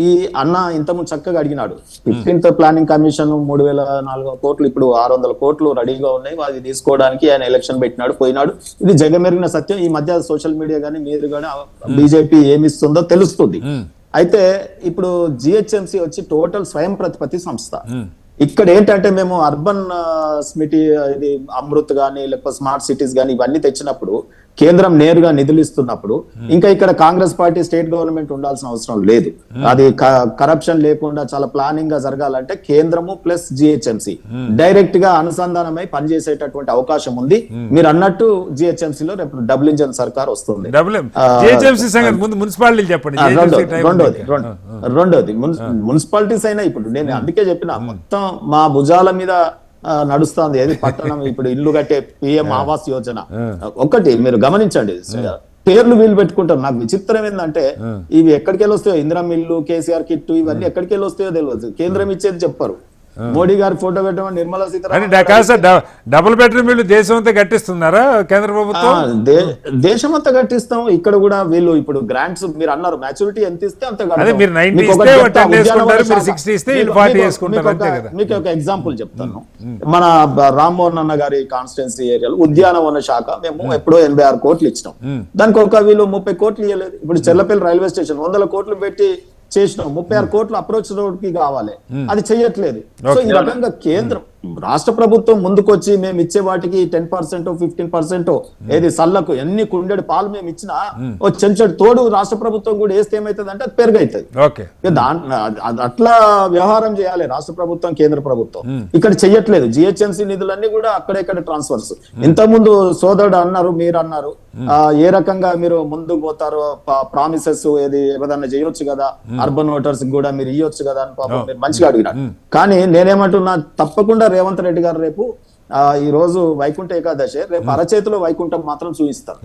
ఈ అన్న ఇంతకుముందు చక్కగా అడిగినాడు. 15th ప్లానింగ్ కమిషన్ 3,400 కోట్లు, ఇప్పుడు 600 కోట్లు రెడీగా ఉన్నాయి, అది తీసుకోవడానికి ఆయన ఎలక్షన్ పెట్టినాడు, పోయినాడు. ఇది జగమెరిగిన సత్యం. ఈ మధ్య సోషల్ మీడియా గానీ మీరు కానీ బీజేపీ ఏమిస్తుందో తెలుస్తుంది. అయితే ఇప్పుడు జిహెచ్ఎంసీ వచ్చి టోటల్ స్వయం ప్రతిపత్తి సంస్థ. ఇక్కడ ఏంటంటే మేము అర్బన్ స్మిటీ ఇది అమృత్ గానీ లేకపోతే స్మార్ట్ సిటీస్ గానీ ఇవన్నీ తెచ్చినప్పుడు కేంద్రం నేరుగా నిధులు ఇస్తున్నప్పుడు ఇంకా ఇక్కడ కాంగ్రెస్ పార్టీ స్టేట్ గవర్నమెంట్ ఉండాల్సిన అవసరం లేదు. అది కరప్షన్ లేకుండా చాలా ప్లానింగ్ గా జరగాలంటే కేంద్రము ప్లస్ జిహెచ్ఎంసీ డైరెక్ట్ గా అనుసంధానమై పనిచేసేటటువంటి అవకాశం ఉంది. మీరు అన్నట్టు జిహెచ్ఎంసీ లో రేపు డబుల్ ఇంజన్ సర్కార్ వస్తుంది. రెండోది మున్సిపాలిటీస్ అయినా ఇప్పుడు నేను అందుకే చెప్పిన మొత్తం మా భుజాల మీద నడుస్తుంది. ఏది పట్టణం ఇప్పుడు ఇల్లు కట్టే పిఎం ఆవాస్ యోజన ఒకటి మీరు గమనించండి. పేర్లు వీళ్ళు పెట్టుకుంటారు. నాకు విచిత్రం ఏంటంటే ఇవి ఎక్కడికి వెళ్ళి వస్తాయో, ఇందిరా మిల్లు, కేసీఆర్ కిట్టు ఇవన్నీ ఎక్కడికి వెళ్ళి వస్తాయో తెలియదు. కేంద్రం ఇచ్చేది చెప్పారు. మోడీ గారి ఫోటో పెట్టమని నిర్మలా సీతారామన్ డబుల్ బెడ్రూమ్ ఇల్లు దేశం అంతా కట్టిస్తున్నారా కేంద్ర ప్రభుత్వం? దేశం అంతా కట్టిస్తాం. ఇక్కడ కూడా వీళ్ళు ఇప్పుడు గ్రాంట్స్ మీరు అన్నారు మ్యాచ్యూరిటీ ఎంత ఇస్తే అంత. మీకు ఒక ఎగ్జాంపుల్ చెప్తాను. మన రామ్మోహన్ అన్న గారి కాన్స్టిట్యున్సీ ఏరియాలో ఉద్యానవన శాఖ మేము ఎప్పుడో 86 కోట్లు ఇచ్చినాం. దానికి ఒక వీళ్ళు 30 కోట్లు ఇవ్వలేదు. ఇప్పుడు చెల్లపల్లి రైల్వే స్టేషన్ 100 కోట్లు పెట్టి చేసినాం. 36 కోట్లు అప్రోచ్ రోడ్ కి కావాలి, అది చెయ్యట్లేదు. సో ఈ రకంగా కేంద్రం రాష్ట్ర ప్రభుత్వం ముందుకొచ్చి మేము ఇచ్చే వాటికి 10% 15% ఏది సల్లకు ఎన్ని కుండెడు పాలు మేము ఇచ్చినా ఓ చెంచడు తోడు రాష్ట్ర ప్రభుత్వం కూడా వేస్తే ఏమైతుంది అంటే అది పెరుగైతుంది. అట్లా వ్యవహారం చేయాలి రాష్ట్ర ప్రభుత్వం కేంద్ర ప్రభుత్వం. ఇక్కడ చెయ్యట్లేదు. జిహెచ్ఎంసీ నిధులన్నీ కూడా అక్కడెక్కడ ట్రాన్స్ఫర్స్. ఇంతకుముందు సోదరుడు అన్నారు, మీరు అన్నారు ఏ రకంగా మీరు ముందుకు పోతారో ప్రామిసెస్ ఏది ఏదన్నా చేయొచ్చు కదా, అర్బన్ ఓటర్స్ కూడా మీరు ఇవ్వచ్చు కదా అని పాపం మీరు మంచిగా అడిగినారు. కానీ నేనేమంటున్నా, తప్పకుండా రేవంత్ రెడ్డి గారు రేపు ఈ రోజు వైకుంఠ ఏకాదశి, రేపు అరచేతిలో వైకుంఠం మాత్రం చూపిస్తారు.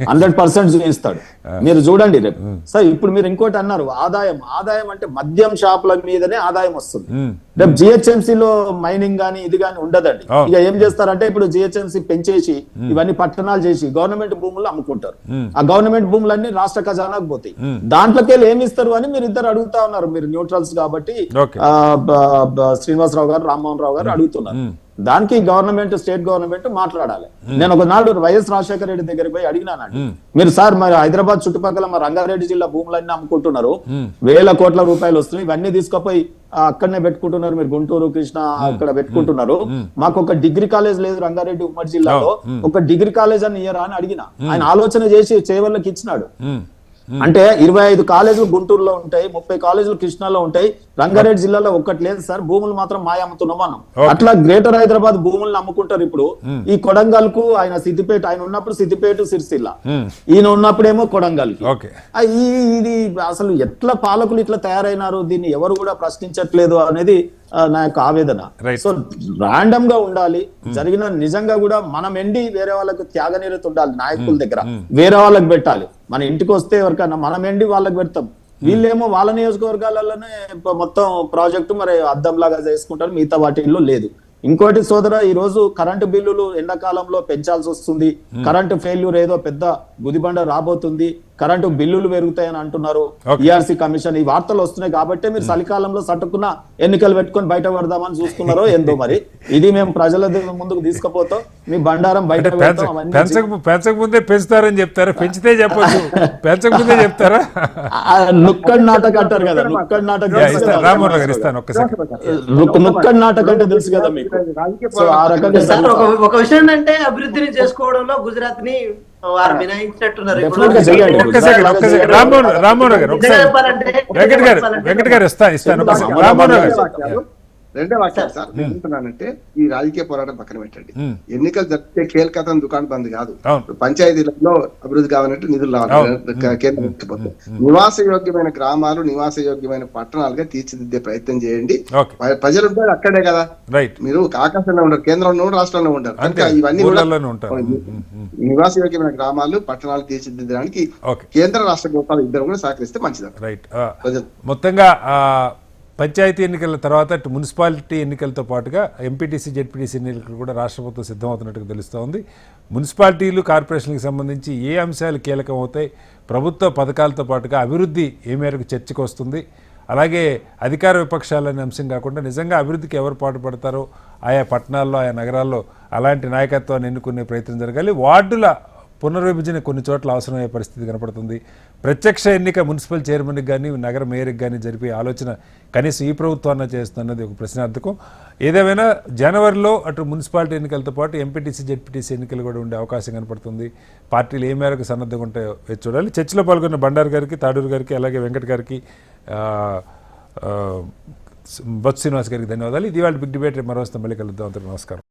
100% చూపిస్తాడు. మీరు చూడండి రేపు. సార్ ఇప్పుడు మీరు ఇంకోటి అన్నారు, ఆదాయం అంటే మద్యం షాపుల మీదనే ఆదాయం వస్తుంది. రేపు జిహెచ్ఎంసీలో మైనింగ్ గానీ ఇది గానీ ఉండదండి. ఇక ఏం చేస్తారంటే ఇప్పుడు జిహెచ్ఎంసీ పెంచేసి ఇవన్నీ పట్టణాలు చేసి గవర్నమెంట్ భూములు అమ్ముకుంటారు. ఆ గవర్నమెంట్ భూములన్నీ రాష్ట్ర ఖజానాకు పోతాయి. దాంట్లోకి వెళ్ళి ఏమి ఇస్తారు అని మీరు ఇద్దరు అడుగుతా ఉన్నారు. మీరు న్యూట్రల్స్ కాబట్టి శ్రీనివాసరావు గారు, రామ్మోహన్ రావు గారు అడుగుతున్నారు. దానికి గవర్నమెంట్ స్టేట్ గవర్నమెంట్ మాట్లాడాలి. నేను ఒకనాడు వైఎస్ రాజశేఖర రెడ్డి దగ్గరికి పోయి అడిగినానండి, మీరు సార్ మరి హైదరాబాద్ చుట్టుపక్కల మరి రంగారెడ్డి జిల్లా భూములన్నీ అమ్ముకుంటున్నారు, వేల కోట్ల రూపాయలు వస్తున్నాయి, ఇవన్నీ తీసుకుపోయి అక్కడనే పెట్టుకుంటున్నారు, మీరు గుంటూరు కృష్ణ అక్కడ పెట్టుకుంటున్నారు, మాకు ఒక డిగ్రీ కాలేజ్ లేదు రంగారెడ్డి ఉమ్మడి జిల్లాలో, ఒక డిగ్రీ కాలేజ్ అని ఇయ్యరా అని అడిగిన. ఆయన ఆలోచన చేసి చేవళ్ళకి ఇచ్చినాడు. అంటే 25 కాలేజీలు గుంటూరులో ఉంటాయి, 30 కాలేజీలు కృష్ణాలో ఉంటాయి, రంగారెడ్డి జిల్లాలో ఒక్కటి లేదు సార్, భూములు మాత్రం మాయ అమ్ముతున్నాం మనం. అట్లా గ్రేటర్ హైదరాబాద్ భూములను అమ్ముకుంటారు. ఇప్పుడు ఈ కొడంగల్ కు ఆయన సిద్దిపేట, ఆయన ఉన్నప్పుడు సిద్దిపేట సిరిసిల్ల, ఈయన ఉన్నప్పుడేమో కొడంగల్. ఇది అసలు ఎట్లా పాలకులు ఇట్లా తయారైనారు, దీన్ని ఎవరు కూడా ప్రశ్నించట్లేదు అనేది నా యొక్క ఆవేదన. సో రాండమ్ గా ఉండాలి జరిగిన, నిజంగా కూడా మనం ఎండి వేరే వాళ్ళకి త్యాగనిరత ఉండాలి, నాయకుల దగ్గర వేరే వాళ్ళకి పెట్టాలి. మన ఇంటికి వస్తే ఎవరికన్నా మనం ఎండి వాళ్ళకి పెడతాం, వీళ్ళేమో వాళ్ళ నియోజకవర్గాలలోనే మొత్తం ప్రాజెక్టు మరి అద్దంలాగా చేసుకుంటారు, మిగతా వాటిల్లో లేదు. ఇంకోటి సోదర, ఈ రోజు కరెంటు బిల్లులు ఎండాకాలంలో పెంచాల్సి వస్తుంది, కరెంటు ఫెయిల్యూర్ ఏదో పెద్ద గుదిబండ రాబోతుంది, కరెంటు బిల్లులు పెరుగుతాయని అంటున్నారు ఈఆర్సీ కమిషన్. ఈ వార్తలు వస్తున్నాయి కాబట్టి మీరు చలికాలంలో సట్టుకున్న ఎన్నికలు పెట్టుకొని బయట పడదామని చూస్తున్నారో ఏందో మరి. ఇది మేము ప్రజల ముందుకు తీసుకుపోతాం, మీ బండారం బయట పెంచకముందే పెంచుతారని చెప్తారా, పెంచితే చెప్పచ్చు, పెంచకముందే చెప్తారా? నుక్కడ్ నాటక అంటారు కదా, నుక్కడ్ నాటక, నుక్కడ్ నాటక అంటే తెలుసు కదా మీకు. సో ఆ రకంగా ఒక విషయం అంటే అభివృద్ధిని చేసుకోవడంలో గుజరాత్ ని వారు మినహాయించినట్టున్నారు. వెంకట్ గారు ఇస్తాను. రెండే వాక్యాలు సార్. ఏమంటున్నానంటే ఈ రాజకీయ పోరాటం పక్కన పెట్టండి, ఎన్నికలు జరిగితే కేల్కతం దుకాణం బంద్ కాదు, పంచాయతీలలో అభివృద్ధి కావాలంటే నిధులు రావాలి, కేంద్రం ఇచ్చిపోతుంది. నివాస యోగ్యమైన గ్రామాలు, నివాస యోగ్యమైన పట్టణాలుగా తీర్చిదిద్దే ప్రయత్నం చేయండి. ప్రజలు ఉంటారు అక్కడే కదా, మీరు ఆకాశంలో ఉండరు, కేంద్రంలో రాష్ట్రంలో ఉంటారు, కనుక ఇవన్నీ కూడా నివాస యోగ్యమైన గ్రామాలు పట్టణాలు తీర్చిదిద్దడానికి కేంద్ర రాష్ట్ర ప్రభుత్వాలు ఇద్దరు కూడా సహకరిస్తే మంచిది. రైట్. మొత్తంగా పంచాయతీ ఎన్నికల తర్వాత అటు మున్సిపాలిటీ ఎన్నికలతో పాటుగా ఎంపీటీసీ జెడ్పీటీసీ ఎన్నికలు కూడా రాష్ట్ర ప్రభుత్వం సిద్ధమవుతున్నట్టుగా తెలుస్తోంది. మున్సిపాలిటీలు కార్పొరేషన్లకు సంబంధించి ఏ అంశాలు కీలకం అవుతాయి, ప్రభుత్వ పథకాలతో పాటుగా అభివృద్ధి ఏ మేరకు చర్చకు వస్తుంది, అలాగే అధికార విపక్షాలనే అంశం కాకుండా నిజంగా అభివృద్ధికి ఎవరు పాటుపడతారో ఆయా పట్టణాల్లో ఆయా నగరాల్లో అలాంటి నాయకత్వాన్ని ఎన్నుకునే ప్రయత్నం జరగాలి. వార్డుల పునర్విభజన కొన్ని చోట్ల అవసరమయ్యే పరిస్థితి కనపడుతుంది. ప్రత్యక్ష ఎన్నిక మున్సిపల్ చైర్మన్కి కానీ నగర మేయర్కి కానీ జరిపే ఆలోచన కనీసం ఈ ప్రభుత్వాన్ని చేస్తున్నది ఒక ప్రశ్నార్థకం. ఏదేమైనా జనవరిలో అటు మున్సిపాలిటీ ఎన్నికలతో పాటు ఎంపీటీసీ జెడ్పీటీసీ ఎన్నికలు కూడా ఉండే అవకాశం కనపడుతుంది. పార్టీలు ఏ మేరకు సన్నద్ధంగా ఉంటాయో వేచి చూడాలి. చర్చలో పాల్గొన్న బండారు గారికి, తాడూరు గారికి, అలాగే వెంకట్ గారికి, బొత్స శ్రీనివాస్ గారికి ధన్యవాదాలు. ఇది వాళ్ళ బిగ్ డిబేట్. మరో వస్తాం, మళ్ళీ కలుద్దాం. నమస్కారం.